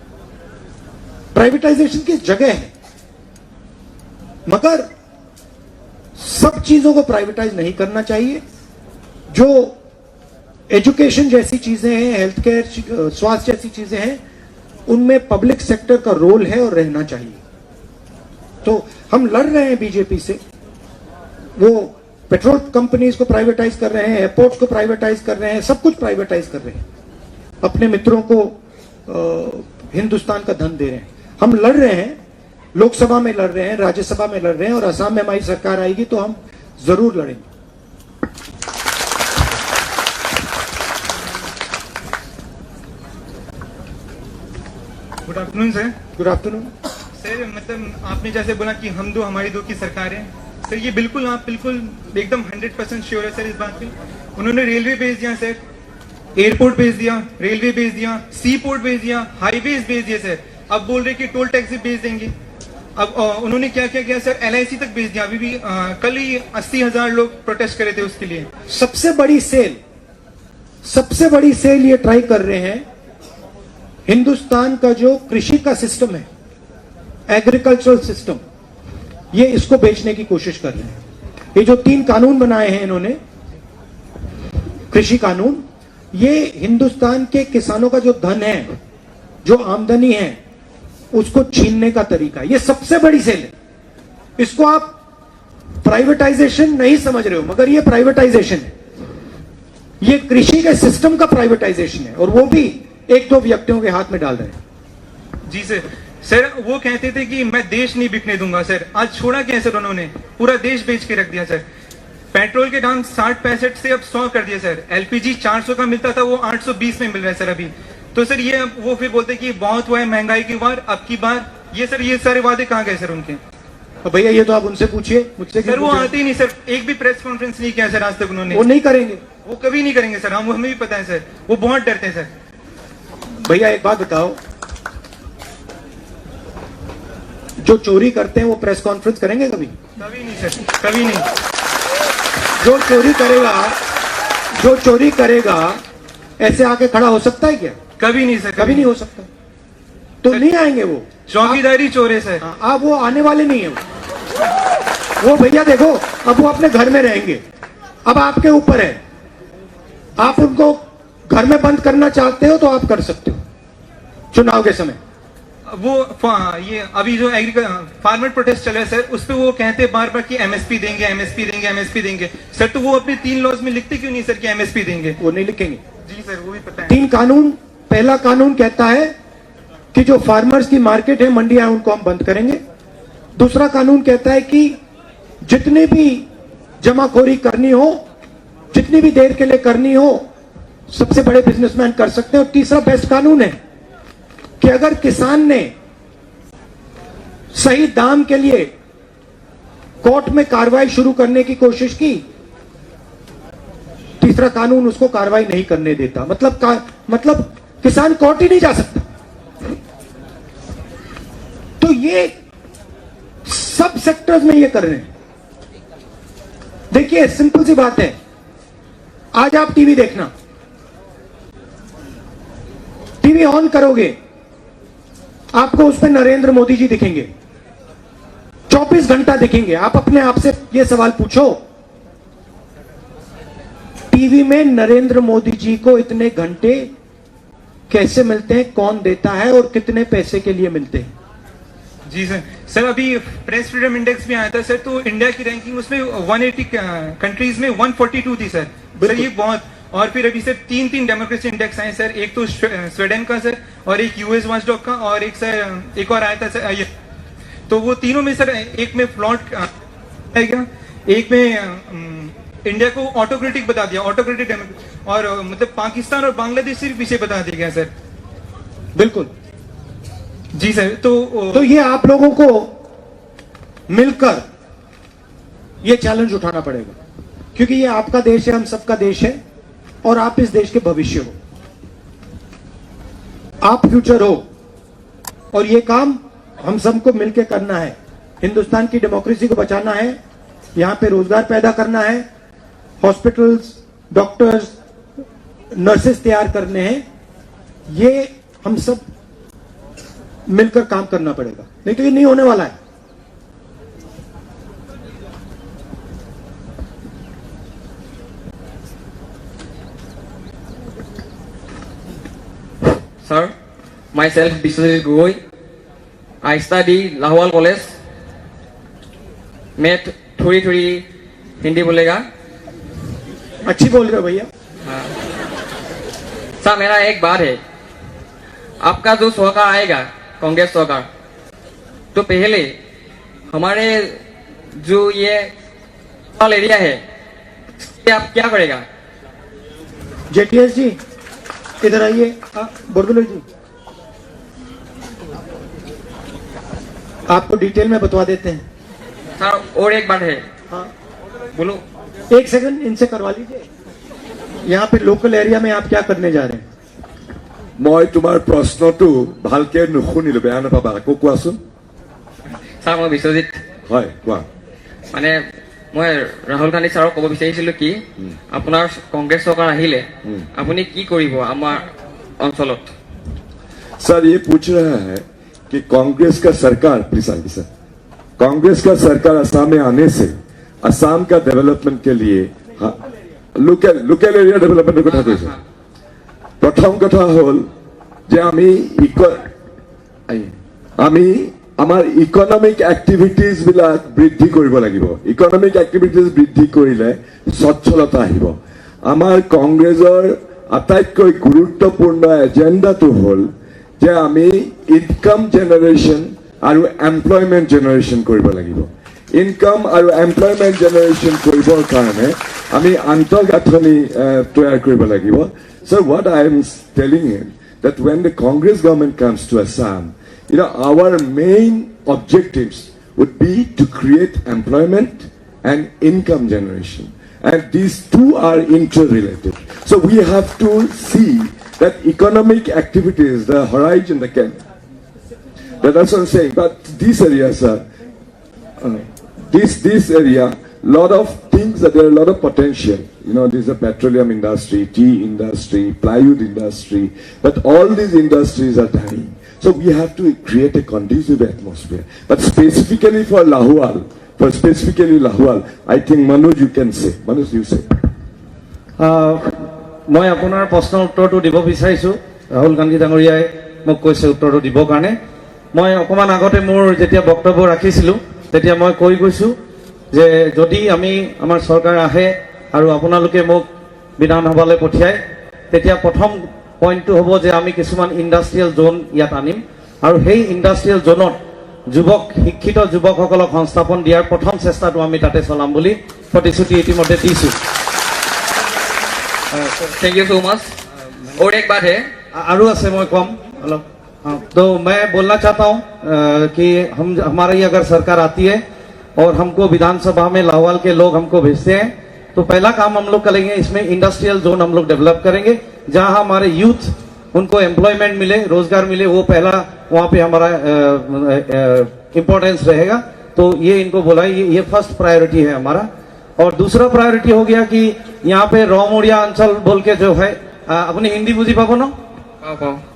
Speaker 1: प्राइवेटाइजेशन की जगह है, मगर सब चीजों को प्राइवेटाइज नहीं करना चाहिए। जो एजुकेशन जैसी चीजें हैं, हेल्थ केयर, स्वास्थ्य जैसी चीजें हैं, उनमें पब्लिक सेक्टर का रोल है और रहना चाहिए। तो हम लड़ रहे हैं बीजेपी से। वो पेट्रोल कंपनीज को प्राइवेटाइज कर रहे हैं, एयरपोर्ट्स को प्राइवेटाइज कर रहे हैं, सब कुछ प्राइवेटाइज कर रहे हैं, अपने मित्रों को हिंदुस्तान का धन दे रहे हैं। हम लड़ रहे हैं, लोकसभा में लड़ रहे हैं, राज्यसभा में लड़ रहे हैं, और असम में हमारी सरकार आएगी तो हम जरूर लड़ेंगे।
Speaker 8: Good afternoon sir.
Speaker 1: Good afternoon
Speaker 8: sir, मतलब आपने जैसे बोला कि हमारी दो की सरकार है सर, ये बिल्कुल आप एकदम 100% श्योर है सर इस बात पे? उन्होंने रेलवे भेज दिया सर, एयरपोर्ट भेज दिया, रेलवे भेज दिया, सी पोर्ट भेज दिया, हाईवेज भेज दिया सर। अब बोल रहे कि टोल टैक्स भी भेज देंगे। अब उन्होंने क्या क्या किया सर? LIC तक भेज दिया। अभी भी कल ही 80,000 लोग प्रोटेस्ट करे थे उसके लिए।
Speaker 1: सबसे बड़ी सेल ये ट्राई कर रहे हैं। हिंदुस्तान का जो कृषि का सिस्टम है, एग्रीकल्चरल सिस्टम, ये इसको बेचने की कोशिश कर रहे हैं। ये जो 3 कानून बनाए हैं इन्होंने, कृषि कानून, ये हिंदुस्तान के किसानों का जो धन है, जो आमदनी है, उसको छीनने का तरीका। ये सबसे बड़ी सेल है। इसको आप प्राइवेटाइजेशन नहीं समझ रहे हो, मगर ये प्राइवेटाइजेशन है, ये कृषि के सिस्टम का प्राइवेटाइजेशन है, और वो भी एक दो व्यक्तियों के हाथ में डाल रहे हैं।
Speaker 8: जी सर। सर वो कहते थे कि मैं देश नहीं बिकने दूंगा सर, आज छोड़ा क्या सर, उन्होंने पूरा देश बेच के रख दिया सर। पेट्रोल के दाम 60-65 से अब 100 कर दिए सर। एलपीजी 400 का मिलता था, वो 820 में मिल रहा है सर अभी। तो सर ये वो फिर बोलते कि बहुत हुआ है महंगाई की बार, अब की बार ये सर, ये सारे वादे कहाँ गए सर उनके?
Speaker 1: तो भैया ये तो आप उनसे पूछिए, मुझसे क्यों
Speaker 8: सर वो
Speaker 1: पूछेंगे?
Speaker 8: आते ही नहीं सर, एक भी प्रेस कॉन्फ्रेंस नहीं किया सर आज तक उन्होंने।
Speaker 1: वो नहीं करेंगे,
Speaker 8: वो कभी नहीं करेंगे सर, हम हमें भी पता है सर, वो बहुत डरते हैं सर।
Speaker 1: भैया एक बात बताओ, जो चोरी करते हैं वो प्रेस कॉन्फ्रेंस करेंगे कभी?
Speaker 8: कभी नहीं सर, कभी नहीं।
Speaker 1: जो चोरी करेगा ऐसे आके खड़ा हो सकता है क्या?
Speaker 8: कभी नहीं सर,
Speaker 1: कभी नहीं हो सकता। तो नहीं आएंगे वो,
Speaker 8: चौकीदारी चोर है सर।
Speaker 1: आप वो आने वाले नहीं है वो भैया देखो, अब वो अपने घर में रहेंगे, अब आपके ऊपर है, आप उनको घर में बंद करना चाहते हो तो आप कर सकते हो चुनाव के समय।
Speaker 8: वो ये अभी जो फार्मर प्रोटेस्ट चल रहा है सर, उस पे वो कहते हैं बार बार कि एमएसपी देंगे, एमएसपी देंगे, एमएसपी देंगे। सर तो वो अपने 3 लॉज में लिखते क्यों नहीं सर कि एमएसपी देंगे?
Speaker 1: वो नहीं लिखेंगे।
Speaker 8: जी सर, वो भी पता है।
Speaker 1: 3 कानून, पहला कानून कहता है कि जो फार्मर्स की मार्केट है, मंडियां हैं, उनको हम बंद करेंगे। दूसरा कानून कहता है कि जितनी भी जमाखोरी करनी हो, जितनी भी देर के लिए करनी हो, सबसे बड़े बिजनेसमैन कर सकते हैं। और तीसरा बेस्ट कानून है कि अगर किसान ने सही दाम के लिए कोर्ट में कार्रवाई शुरू करने की कोशिश की, तीसरा कानून उसको कार्रवाई नहीं करने देता। मतलब किसान कोर्ट ही नहीं जा सकता। तो ये सब सेक्टर्स में ये कर रहे हैं। देखिए सिंपल सी बात है, आज आप टीवी देखना, टीवी ऑन करोगे आपको उस पर नरेंद्र मोदी जी दिखेंगे, 24 घंटा दिखेंगे। आप अपने आप से ये सवाल पूछो, टीवी में नरेंद्र मोदी जी को इतने घंटे कैसे मिलते हैं, कौन देता है और कितने पैसे के लिए मिलते हैं?
Speaker 8: जी सर। सर अभी प्रेस फ्रीडम इंडेक्स में आया था सर, तो इंडिया की रैंकिंग उसमें 180 कंट्रीज में 142 थी सर। सर ये बहुत। और फिर अभी सर 3 डेमोक्रेसी इंडेक्स आए सर, एक तो स्वीडन का सर, और एक यूएस वॉचडॉग का, और एक सर एक और आया था सर ये। तो वो तीनों में सर एक में फ्लॉट आएगा, एक में इंडिया को ऑटोक्रेटिक बता दिया, ऑटोक्रेटिक, और मतलब पाकिस्तान और बांग्लादेश से भी पीछे बता दिया गया सर।
Speaker 1: बिल्कुल
Speaker 8: जी सर।
Speaker 1: तो ये आप लोगों को मिलकर ये चैलेंज उठाना पड़ेगा, क्योंकि ये आपका देश है, हम सबका देश है, और आप इस देश के भविष्य हो, आप फ्यूचर हो, और ये काम हम सबको मिलकर करना है। हिंदुस्तान की डेमोक्रेसी को बचाना है, यहां पे रोजगार पैदा करना है, हॉस्पिटल्स, डॉक्टर्स, नर्सेस तैयार करने हैं। ये हम सब मिलकर काम करना पड़ेगा, नहीं तो ये नहीं होने वाला है।
Speaker 9: Sir, myself Biswajit Gogoi. I study Lahowal College. मैं थोड़ी हिंदी बोलेगा।
Speaker 1: अच्छी बोल रहे हो भैया।
Speaker 9: हाँ। सर मेरा एक बात है, आपका जो सरकार आएगा, कांग्रेस सरकार, तो पहले हमारे जो ये एरिया है, आप क्या करेगा?
Speaker 1: जेटीएस जी इधर आइए, बोरदुलई जी आपको डिटेल में बतवा देते हैं।
Speaker 9: सर और एक बात है।
Speaker 1: हाँ
Speaker 9: बोलो।
Speaker 1: 1 सेकंड इनसे करवा लीजिए। यहाँ पे लोकल एरिया में आप क्या करने जा रहे हैं?
Speaker 10: মই তোমাৰ প্ৰশ্নটো ভালকে নুশুনিলো, বেয়া নাপাবা, আকৌ কোৱাচোন।
Speaker 9: ছাৰ মই বিশ্বজিত।
Speaker 10: হয় কোৱা।
Speaker 9: মানে মই ৰাহুল গান্ধী ছাৰক ক'ব বিচাৰিছিলো কি আপোনাৰ কংগ্ৰেছ চৰকাৰ আহিলে আপুনি কি কৰিব আমাৰ অঞ্চলত?
Speaker 10: सर ये पूछ रहा है कि कांग्रेस का सरकार, प्लीज आगे सर, कांग्रेस का सरकार असम में आने से असम का डेवलपमेंट के लिए लोकल एरिया डेवलपमेंट কথা কৈছে। প্ৰথম কথা হ'ল যে আমি আমাৰ ইকনমিক এক্টিভিটিজ বিলাক বৃদ্ধি কৰিব লাগিব। ইকনমিক এক্টিভিটিজ বৃদ্ধি কৰিলে স্বচ্ছলতা আহিব। আমাৰ কংগ্ৰেছৰ আটাইতকৈ গুৰুত্বপূৰ্ণ এজেণ্ডাটো হ'ল যে আমি ইনকাম জেনাৰেশ্যন আৰু এমপ্লয়মেণ্ট জেনাৰেশ্যন কৰিব লাগিব। ইনকাম আৰু এমপ্লয়মেণ্ট জেনাৰেশ্যন কৰিবৰ কাৰণে আমি আন্তঃগাঁথনি তৈয়াৰ কৰিব লাগিব। So what I am telling him that when the Congress government comes to Assam, our main objectives would be to create employment and income generation. And these two are interrelated. So we have to see that economic activities, the horizon, that's what I'm saying. But these areas are, this area, lot of things that there are a lot of potential. There's a petroleum industry, tea industry, plywood industry, but all these industries are dying. So we have to create a conducive atmosphere. But specifically for Lahual, I think Manoj, you can say. Manoj, you say.
Speaker 11: মই আপোনাৰ প্ৰশ্নৰ উত্তৰটো দিব বিচাৰিছোঁ। ৰাহুল গান্ধী ডাঙৰীয়াই মোক কৈছে উত্তৰটো দিবৰ কাৰণে। মই অকণমান আগতে মোৰ যেতিয়া বক্তব্য ৰাখিছিলোঁ তেতিয়া মই কৈ গৈছোঁ যে যদি আমাৰ চৰকাৰ আহে আৰু আপোনালোকে মোক বিধানসভালৈ পঠিয়ায়, তেতিয়া প্ৰথম পইণ্টটো হ'ব যে আমি কিছুমান ইণ্ডাষ্ট্ৰিয়েল জোন ইয়াত আনিম আৰু সেই ইণ্ডাষ্ট্ৰিয়েল জোনত শিক্ষিত যুৱকসকলক সংস্থাপন দিয়াৰ প্ৰথম চেষ্টাটো আমি তাতে চলাম বুলি প্ৰতিশ্ৰুতি ইতিমধ্যে দিছোঁ।
Speaker 9: Thank you so much. और एक बात है,
Speaker 11: आरू আছে মই কম অলপ। तो मैं बोलना चाहता हूँ कि हमारी अगर सरकार आती है और हमको विधानसभा में लाहौल के लोग हमको भेजते हैं, तो पहला काम हम लोग करेंगे, इसमें इंडस्ट्रियल जोन हम लोग डेवलप करेंगे जहां हमारे यूथ उनको एम्प्लॉयमेंट मिले, रोजगार मिले। वो पहला वहां पे हमारा इम्पोर्टेंस रहेगा। तो ये इनको बोला, ये फर्स्ट प्रायोरिटी है हमारा। और दूसरा प्रायोरिटी हो गया कि यहाँ पे रौमुड़िया अंचल बोल के जो है, अपनी हिंदी बुझी पाबो न,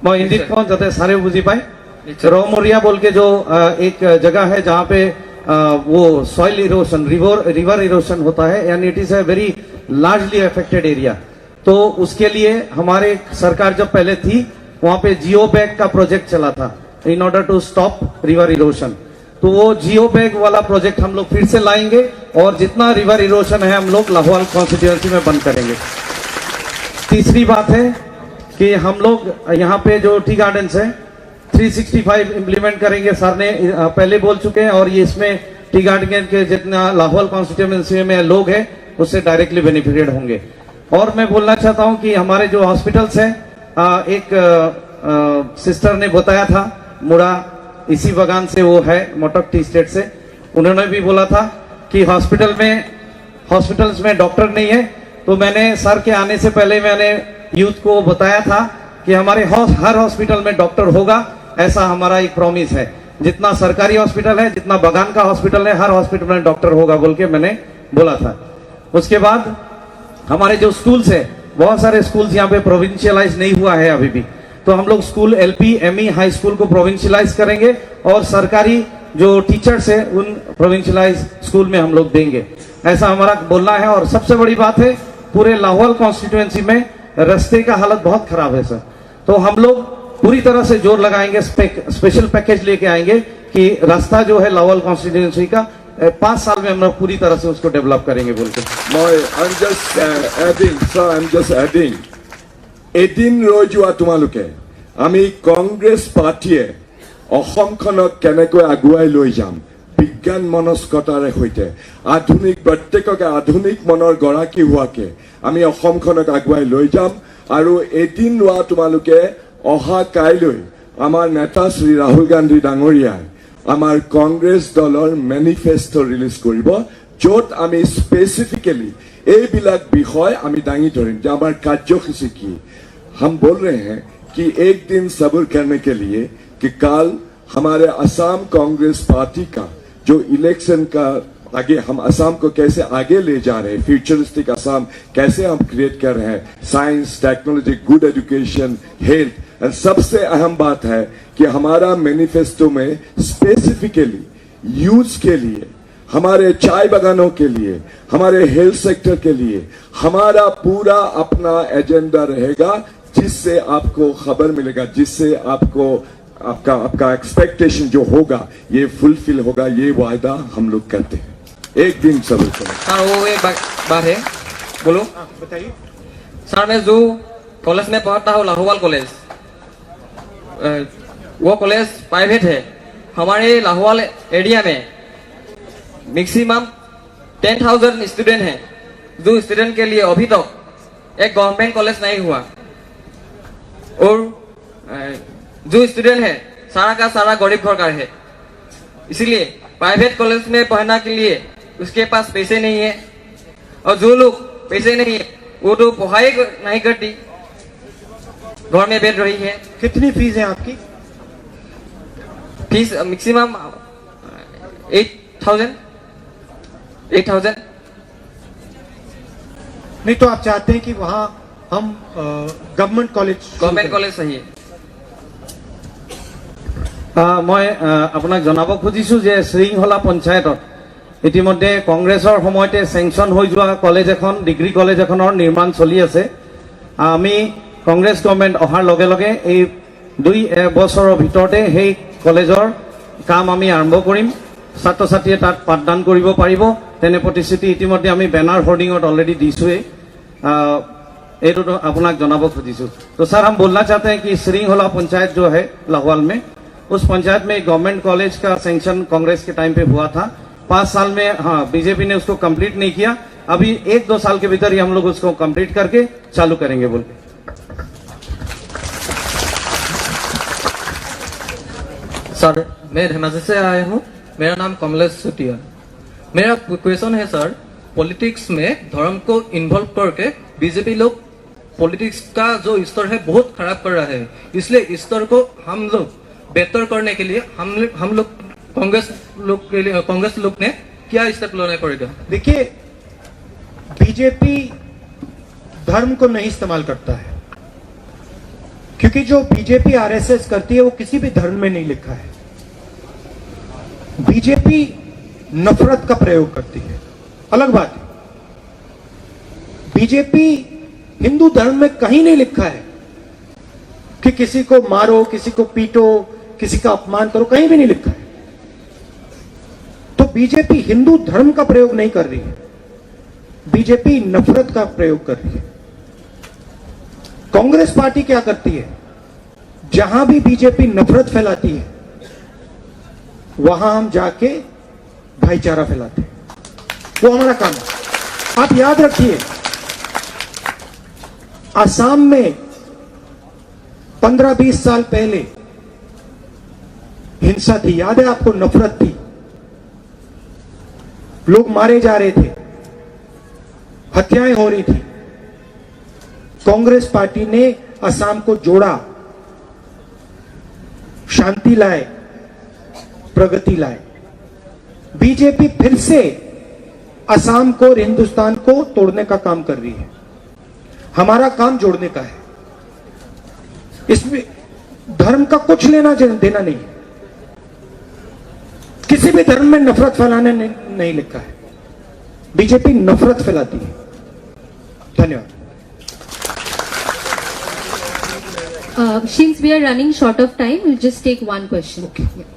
Speaker 11: मैं हिंदी कौन जाते सारे बुझी पाए। रौमुड़िया बोल के जो एक जगह है जहाँ पे वो सॉइल इरोशन, रिवर इरोशन होता है, यानी it is a very largely affected area. तो उसके लिए हमारे सरकार जब पहले थी वहां पे जियो बैग का प्रोजेक्ट चला था in order to stop river erosion. तो वो जियो बैग वाला प्रोजेक्ट हम लोग फिर से लाएंगे और जितना रिवर इरोशन है हम लोग लाहौल कॉन्स्टिट्यूएंसी में बंद करेंगे। तीसरी बात है कि हम लोग यहाँ पे जो टी गार्डन्स है 365 इम्प्लीमेंट करेंगे। सर ने पहले बोल चुके हैं और ये इसमें टी गार्डन के जितना लाहौल कॉन्स्टिट्यूएंसी में लोग हैं उससे डायरेक्टली बेनिफिटेड होंगे। और मैं बोलना चाहता हूं कि हमारे जो हॉस्पिटल्स हैं, एक सिस्टर ने बताया था मुड़ा इसी बगान से, वो है मोटक टी स्टेट से, उन्होंने भी बोला था कि हॉस्पिटल्स में डॉक्टर नहीं है। तो मैंने सर के आने से पहले मैंने यूथ को बताया था कि हमारे हर हॉस्पिटल में डॉक्टर होगा, ऐसा हमारा एक प्रॉमिस है। जितना सरकारी हॉस्पिटल है, जितना बगान का हॉस्पिटल है, हर हॉस्पिटल में डॉक्टर होगा बोल के मैंने बोला था। उसके बाद हमारे जो स्कूल्स है, बहुत सारे स्कूल्स यहाँ पे प्रोविंशियलाइज नहीं हुआ है अभी भी। तो हम लोग school LP, ME, high school को प्रोविंशियलाइज करेंगे और सरकारी जो टीचर्स है उन प्रोविंशियलाइज स्कूल में हम लोग देंगे, ऐसा हमारा बोलना है। और सबसे बड़ी बात है, पूरे लाहौल कॉन्स्टिट्यूएंसी में रास्ते का हालत बहुत खराब है सर। तो हम लोग पूरी तरह से जोर लगाएंगे, स्पेशल पैकेज लेके आएंगे कि रास्ता जो है लाहौल कॉन्स्टिट्यूएंसी का 5 साल में हम लोग पूरी तरह से उसको डेवलप करेंगे बोल के।
Speaker 10: I'm just adding, এদিন ৰৈ যোৱা তোমালোকে, আমি কংগ্ৰেছ পাৰ্টীয়ে অসমখনক কেনেকৈ আগুৱাই লৈ যাম বিজ্ঞান মনস্কতাৰে সৈতে, প্ৰত্যেককে আধুনিক মনৰ গৰাকী হোৱাকে আমি অসমখনক আগুৱাই লৈ যাম। আৰু এদিন লোৱা তোমালোকে অহা কাইলৈ আমাৰ নেতা শ্ৰী ৰাহুল গান্ধী ডাঙৰীয়াই আমাৰ কংগ্ৰেছ দলৰ মেনিফেষ্টো ৰিলিজ কৰিব, য'ত আমি স্পেচিফিকেলি এইবিলাক বিষয় আমি দাঙি ধৰিম যে আমাৰ কাৰ্যসূচী কি। हम बोल रहे हैं कि एक दिन सब्र करने के लिए कि कल हमारे असम कांग्रेस पार्टी का जो इलेक्शन का आगे हम असम को कैसे आगे ले जा रहे हैं, फ्यूचरिस्टिक असम कैसे हम क्रिएट कर रहे हैं, science, technology, good education, health. और सबसे अहम बात है कि हमारा मैनिफेस्टो में स्पेसिफिकली यूथ के लिए, हमारे चाय बागानों के लिए, हमारे हेल्थ सेक्टर के लिए हमारा पूरा अपना एजेंडा रहेगा, जिससे आपको खबर मिलेगा, जिससे आपको आपका आपका एक्सपेक्टेशन जो होगा ये फुलफिल होगा, ये वायदा हम लोग करते हैं। एक दिन जरूर करें।
Speaker 9: सर वो एक बात है, बोलो।
Speaker 1: बताइए।
Speaker 9: सर मैं जो कॉलेज में पढ़ता हूँ लाहौवाल कॉलेज, वो कॉलेज प्राइवेट है। हमारे लाहौवाल एरिया में मैक्सिमम 10,000 स्टूडेंट हैं, जो स्टूडेंट के लिए अभी तक एक गवर्नमेंट कॉलेज नहीं हुआ। और जो स्टूडेंट है सारा का सारा गरीब घर का है, इसीलिए प्राइवेट कॉलेज में पढ़ने के लिए उसके पास पैसे नहीं है। और जो लोग पैसे नहीं है वो तो पढ़ाई नहीं करती, घर में बैठ रही है।
Speaker 1: कितनी फीस है आपकी?
Speaker 9: Fees maximum 8,000।
Speaker 1: नहीं तो आप चाहते हैं कि वहां हम गवर्नमेंट कॉलेज
Speaker 9: सही है।
Speaker 11: মই আপোনাক জনাব খুজিছো যে শ্ৰীংহলা পঞ্চায়তত ইতিমধ্যে কংগ্ৰেছৰ সময়তে চেংচন হৈ যোৱা কলেজ এখন, ডিগ্ৰী কলেজ এখনৰ নিৰ্মাণ চলি আছে। আমি কংগ্ৰেছ গভৰ্ণমেণ্ট অহাৰ লগে লগে এই 2 বছৰৰ ভিতৰতে সেই কলেজৰ কাম আমি আৰম্ভ কৰিম। ছাত্ৰ ছাত্ৰীয়ে তাত পাঠদান কৰিব পাৰিব, তেনে প্ৰতিশ্ৰুতি ইতিমধ্যে আমি বেনাৰ হোৰ্ডিঙত অলৰেডি দিছোঁৱেই। এইটো আপোনাক জনাব খুজিছো। तो सर हम बोलना चाहते हैं कि श्रींगहोला पंचायत जो है लाहौवाल में, उस पंचायत में गवर्नमेंट कॉलेज का सैंक्शन कांग्रेस के टाइम पे हुआ था। 5 साल में हाँ बीजेपी ने उसको कंप्लीट नहीं किया। अभी 1-2 साल के भीतर ही हम लोग उसको कंप्लीट करके चालू करेंगे बोल के।
Speaker 3: सर मैं धेमाजी से आया हूँ, मेरा नाम कमलेश सुटिया। मेरा क्वेश्चन है सर, पॉलिटिक्स में धर्म को इन्वॉल्व करके बीजेपी लोग पॉलिटिक्स का जो स्तर है बहुत खराब कर रहा है, इसलिए स्तर को हम लोग बेहतर करने के लिए हम लोग कांग्रेस लोग ने क्या स्टेप लेना पड़ेगा?
Speaker 1: देखिए, बीजेपी धर्म को नहीं इस्तेमाल करता है, क्योंकि जो बीजेपी आरएसएस करती है वो किसी भी धर्म में नहीं लिखा है। बीजेपी नफरत का प्रयोग करती है, अलग बात है। बीजेपी हिंदू धर्म में कहीं नहीं लिखा है कि किसी को मारो, किसी को पीटो, किसी का अपमान करो, कहीं भी नहीं लिखा है। तो बीजेपी हिंदू धर्म का प्रयोग नहीं कर रही है, बीजेपी नफरत का प्रयोग कर रही है। कांग्रेस पार्टी क्या करती है? जहां भी बीजेपी नफरत फैलाती है वहां हम जाके भाईचारा फैलाते हैं, वो हमारा काम है। आप याद रखिए, असम में 15-20 साल पहले हिंसा थी, याद है आपको? नफरत थी, लोग मारे जा रहे थे, हत्याएं हो रही थी। कांग्रेस पार्टी ने असम को जोड़ा, शांति लाए, प्रगति लाए। बीजेपी फिर से असम को और हिंदुस्तान को तोड़ने का काम कर रही है। हमारा काम जोड़ने का है, इसमें धर्म का कुछ लेना देना नहीं है। किसी भी धर्म में नफरत फैलाने नहीं लिखा है, बीजेपी नफरत फैलाती है। धन्यवाद।
Speaker 5: Since we are running short of time, we'll just take one question.
Speaker 1: Okay.
Speaker 5: Yeah.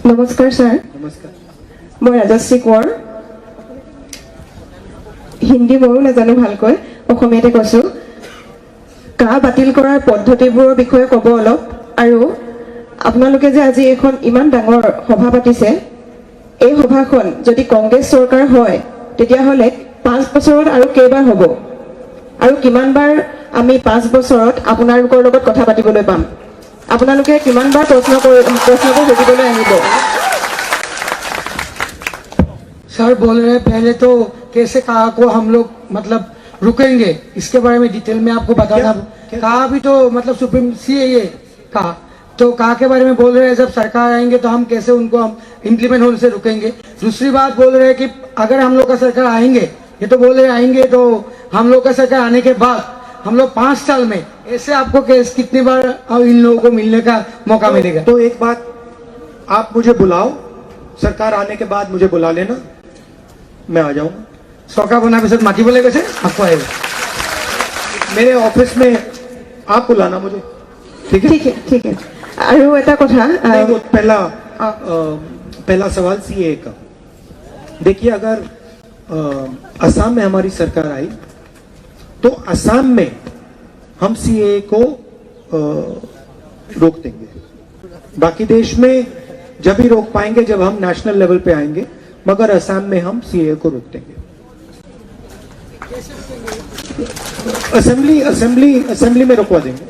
Speaker 12: নমস্কাৰ ছাৰ,
Speaker 1: नमस्कार।
Speaker 12: মই ৰাজশ্ৰী কোঁৱৰ। হিন্দী ময়ো নাজানো ভালকৈ, অসমীয়াতে কৈছোঁ। কা বাতিল কৰাৰ পদ্ধতিবোৰৰ বিষয়ে ক'ব অলপ, আৰু আপোনালোকে যে আজি এখন ইমান ডাঙৰ সভা পাতিছে, এই সভাখন যদি কংগ্ৰেছ চৰকাৰ হয় তেতিয়াহ'লে 5 বছৰত আৰু কেইবাৰ হ'ব, আৰু কিমানবাৰ আমি 5 বছৰত আপোনালোকৰ লগত কথা পাতিবলৈ পাম? আপোনালোকে কিমানবাৰ প্ৰশ্নবোৰ সুধিবলৈ আহিব?
Speaker 4: सर बोल रहे हैं पहले तो कैसे कहा को हम लोग मतलब रुकेंगे, इसके बारे में डिटेल में आपको बताना। कहा भी तो मतलब सुप्रीमसी है ये कहा, तो कहा के बारे में बोल रहे हैं जब सरकार आएंगे तो हम कैसे उनको हम इम्प्लीमेंट होने से रुकेंगे। दूसरी बात बोल रहे हैं कि अगर हम लोग का सरकार आएंगे, ये तो बोल रहे आएंगे, तो हम लोग का सरकार आने के बाद हम लोग 5 साल में ऐसे आपको कितनी बार इन लोगों को मिलने का मौका मिलेगा?
Speaker 1: तो एक बात, आप मुझे बुलाओ, सरकार आने के बाद मुझे बुला लेना, मैं आ जाऊंगा।
Speaker 4: চৰকাৰ বনাৰ পিছত মাতিবলৈ কৈছে আকৌ আহিব।
Speaker 1: मेरे ऑफिस में आप बुलाना मुझे, ठीक है?
Speaker 12: ठीक है। আৰু এটা কথা
Speaker 1: नहीं, वो पहला सवाल सीए का। देखिए, अगर असम में हमारी सरकार आई तो असम में हम सीए को रोक देंगे। बाकी देश में जब भी रोक पाएंगे जब हम नेशनल लेवल पे आएंगे, मगर असम में हम सीए को रोक देंगे। असेंबली में रोकवा देंगे।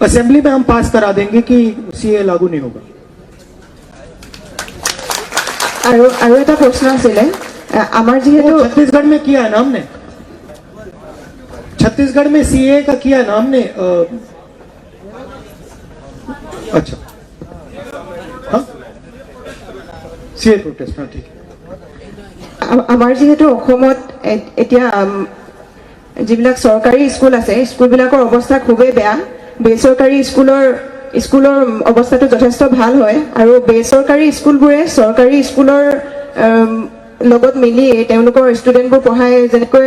Speaker 1: असेंबली में हम पास करा देंगे कि सीए लागू नहीं होगा।
Speaker 12: আৰু এটা প্ৰশ্ন আছিলে আমাৰ যিহেতু
Speaker 1: छत्तीसगढ़ में किया है ना हमने, छत्तीसगढ़ में सीए का किया है ना हमने। अच्छा, हाँ, सीए प्रोटेस्ट, हाँ ठीक है।
Speaker 12: আমাৰ যিহেতু অসমত এতিয়া যিবিলাক চৰকাৰী স্কুল আছে স্কুলবিলাকৰ অৱস্থা খুবেই বেয়া, বেচৰকাৰী স্কুলৰ অৱস্থাটো যথেষ্ট ভাল হয় আৰু বেচৰকাৰী স্কুলবোৰে চৰকাৰী স্কুলৰ লগত মিলি তেওঁলোকৰ ষ্টুডেণ্টবোৰ পঢ়াই, যেনেকৈ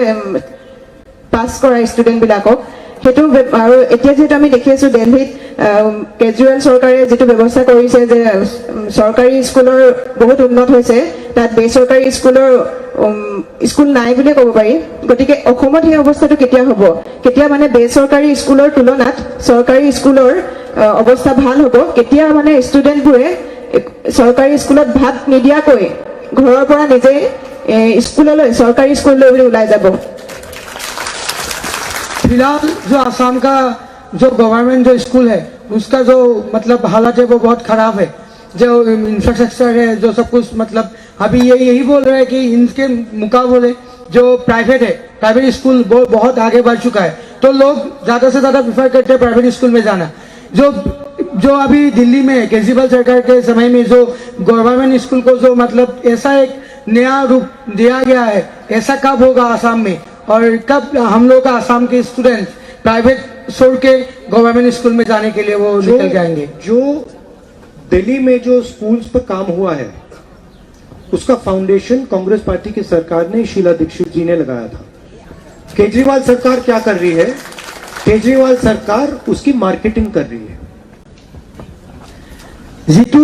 Speaker 12: পাছ কৰা ষ্টুডেণ্টবিলাকক সেইটো। আৰু এতিয়া যিহেতু আমি দেখি আছোঁ দিল্লীত কেজৰিৱাল চৰকাৰে যিটো ব্যৱস্থা কৰিছে যে চৰকাৰী স্কুলৰ বহুত উন্নত হৈছে, তাত বেচৰকাৰী স্কুল নাই বুলিয়ে ক'ব পাৰি। গতিকে অসমত সেই অৱস্থাটো কেতিয়া হ'ব, কেতিয়া মানে বেচৰকাৰী স্কুলৰ তুলনাত চৰকাৰী স্কুলৰ অৱস্থা ভাল হ'ব, কেতিয়া মানে ষ্টুডেণ্টবোৰে চৰকাৰী স্কুলত ভাত নিদিয়াকৈ ঘৰৰ পৰা নিজে স্কুললৈ, চৰকাৰী স্কুললৈ বুলি ওলাই যাব?
Speaker 4: फिलहाल जो असम का जो गवर्नमेंट जो स्कूल है उसका जो मतलब हालत है वो बहुत खराब है। जो इंफ्रास्ट्रक्चर है, जो सब कुछ, मतलब अभी यही बोल रहे हैं कि इनके मुकाबले जो प्राइवेट है, प्राइवेट स्कूल वो बहुत आगे बढ़ चुका है, तो लोग ज़्यादा से ज़्यादा प्रेफर करते हैं प्राइवेट स्कूल में जाना। जो अभी दिल्ली में केजरीवाल सरकार के समय में जो गवर्नमेंट स्कूल को जो मतलब ऐसा एक नया रूप दिया गया है, ऐसा कब होगा असम में, और कब हम लोग का असम के स्टूडेंट प्राइवेट छोड़ के गवर्नमेंट स्कूल में जाने के लिए वो निकल जाएंगे?
Speaker 1: जो दिल्ली में जो स्कूल्स पर काम हुआ है उसका फाउंडेशन कांग्रेस पार्टी की सरकार ने, शीला दीक्षित जी ने लगाया था। केजरीवाल सरकार क्या कर रही है? केजरीवाल सरकार उसकी मार्केटिंग कर रही है।
Speaker 4: যিটো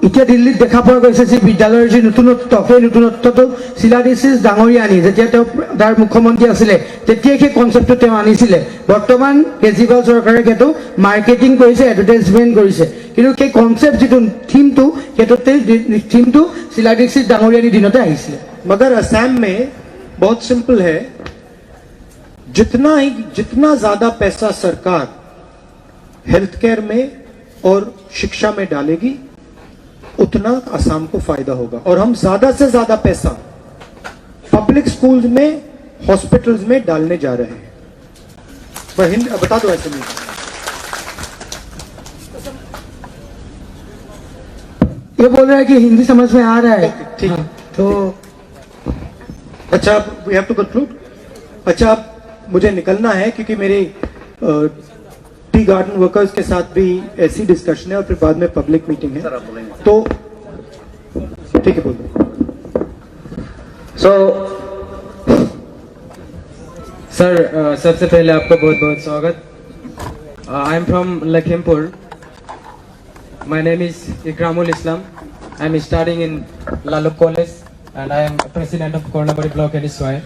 Speaker 4: এতিয়া দিল্লীত দেখা পোৱা গৈছে যে বিদ্যালয়ৰ যি নতুনত্ব, সেই নতুনত্বটো शीला दीक्षित ডাঙৰীয়া আনি, যেতিয়া তেওঁ তাৰ মুখ্যমন্ত্ৰী আছিলে তেতিয়াই সেই কনচেপ্টটো তেওঁ আনিছিলে। বৰ্তমান কেজৰিৱাল চৰকাৰে সেইটো মাৰ্কেটিং কৰিছে, এডভাৰটাইজমেণ্ট কৰিছে, কিন্তু সেই কনচেপ্ট যিটো থিমটো, সেইটো থিমটো शीला दीक्षित ডাঙৰীয়াৰ দিনতে আহিছিলে।
Speaker 1: मगर असम में बहुत सिंपल है, जितना ज्यादा पैसा सरकार हेल्थ केयर में और शिक्षा में डालेगी उतना असम को फायदा होगा। और हम ज्यादा से ज्यादा पैसा पब्लिक स्कूल्स में, हॉस्पिटल्स में डालने जा रहे हैं। बता दो ऐसे नहीं।
Speaker 4: ये बोल रहा है कि हिंदी समझ में आ रहा है,
Speaker 1: ठीक है।
Speaker 4: तो
Speaker 1: अच्छा, वी हैव टू कंक्लूड। अच्छा, अब मुझे निकलना है क्योंकि मेरे टी गार्डन वर्कर्स के साथ भी ऐसी डिस्कशन है और फिर बाद में पब्लिक मीटिंग है, तो ठीक है, बोल दो।
Speaker 9: सो सर, सबसे पहले आपका बहुत बहुत स्वागत। I am from Lakhimpur. My name is Ikramul Islam. I am studying in Laluk college and I am president of Kornabari block NSY.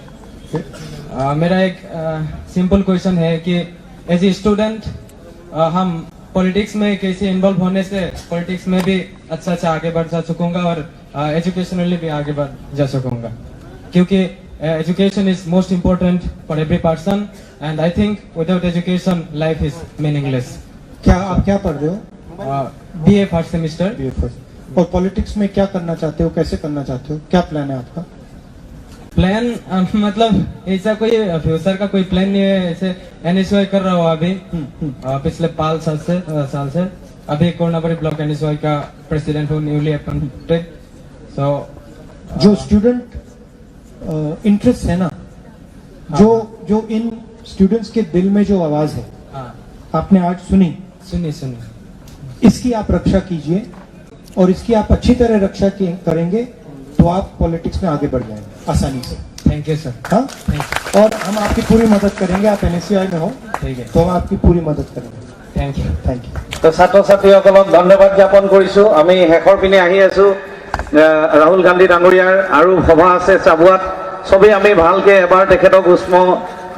Speaker 9: मेरा एक सिंपल क्वेश्चन है कि एज ए स्टूडेंट हम पॉलिटिक्स में कैसे इन्वॉल्व होने से पॉलिटिक्स में भी अच्छा आगे बढ़ जा सकूंगा और एजुकेशनली भी आगे बढ़ जा सकूंगा, क्योंकि education is most important for every person and I think without education life is meaningless.
Speaker 1: क्या आप क्या पढ़ रहे हो?
Speaker 9: BA first semester.
Speaker 1: और पॉलिटिक्स में क्या करना चाहते हो, कैसे करना चाहते हो, क्या प्लान है आपका?
Speaker 9: प्लान मतलब ऐसा कोई फ्यूचर का कोई प्लान नहीं है, ऐसे एनएसवाई कर रहा हूँ अभी पिछले 5 साल से अभी कोरनाबाड़ी ब्लॉक एनएसवाई का प्रेसिडेंट हूँ, न्यूली अपॉइंटेड। सो
Speaker 1: जो स्टूडेंट इंटरेस्ट है ना, जो इन स्टूडेंट्स के दिल में जो आवाज है, आपने आज सुनी, इसकी आप रक्षा कीजिए और इसकी आप अच्छी तरह रक्षा करेंगे तो आप पॉलिटिक्स में आगे बढ़ जाएंगे। आसानी से।
Speaker 2: Thank you sir.
Speaker 1: हाँ, और हम आपकी पूरी मदद करेंगे। आप NSCI में हो,
Speaker 2: ठीक है,
Speaker 1: तो हम आपकी पूरी मदद करेंगे।
Speaker 2: Thank you.
Speaker 1: Thank you.
Speaker 11: তো ছাত্ৰ ছাত্ৰীসকলক ধন্যবাদ জ্ঞাপন কৰিছোঁ। আমি শেষৰ পিনে আহি আছোঁ। ৰাহুল গান্ধী ডাঙৰীয়াৰ আৰু সভা আছে চাবুৱাত। চবেই আমি ভালকৈ এবাৰ তেখেতক উষ্ম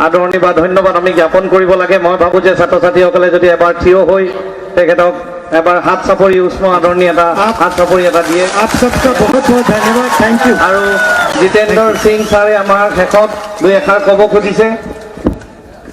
Speaker 11: আদৰণি বা ধন্যবাদ আমি জ্ঞাপন কৰিব লাগে। মই ভাবোঁ যে ছাত্ৰ ছাত্ৰীসকলে যদি এবাৰ থিয় হৈ তেখেতক এবাৰ হাত চাপৰি উষ্ম আদৰণি এটা হাত চাপৰি এটা দিয়ে।
Speaker 1: आप सबका बहुत बहुत धन्यवाद। Thank you.
Speaker 11: আৰু জিতেন্দ্ৰ সিং ছাৰে আমাৰ শেষত দুই এষাৰ ক'ব খুজিছে।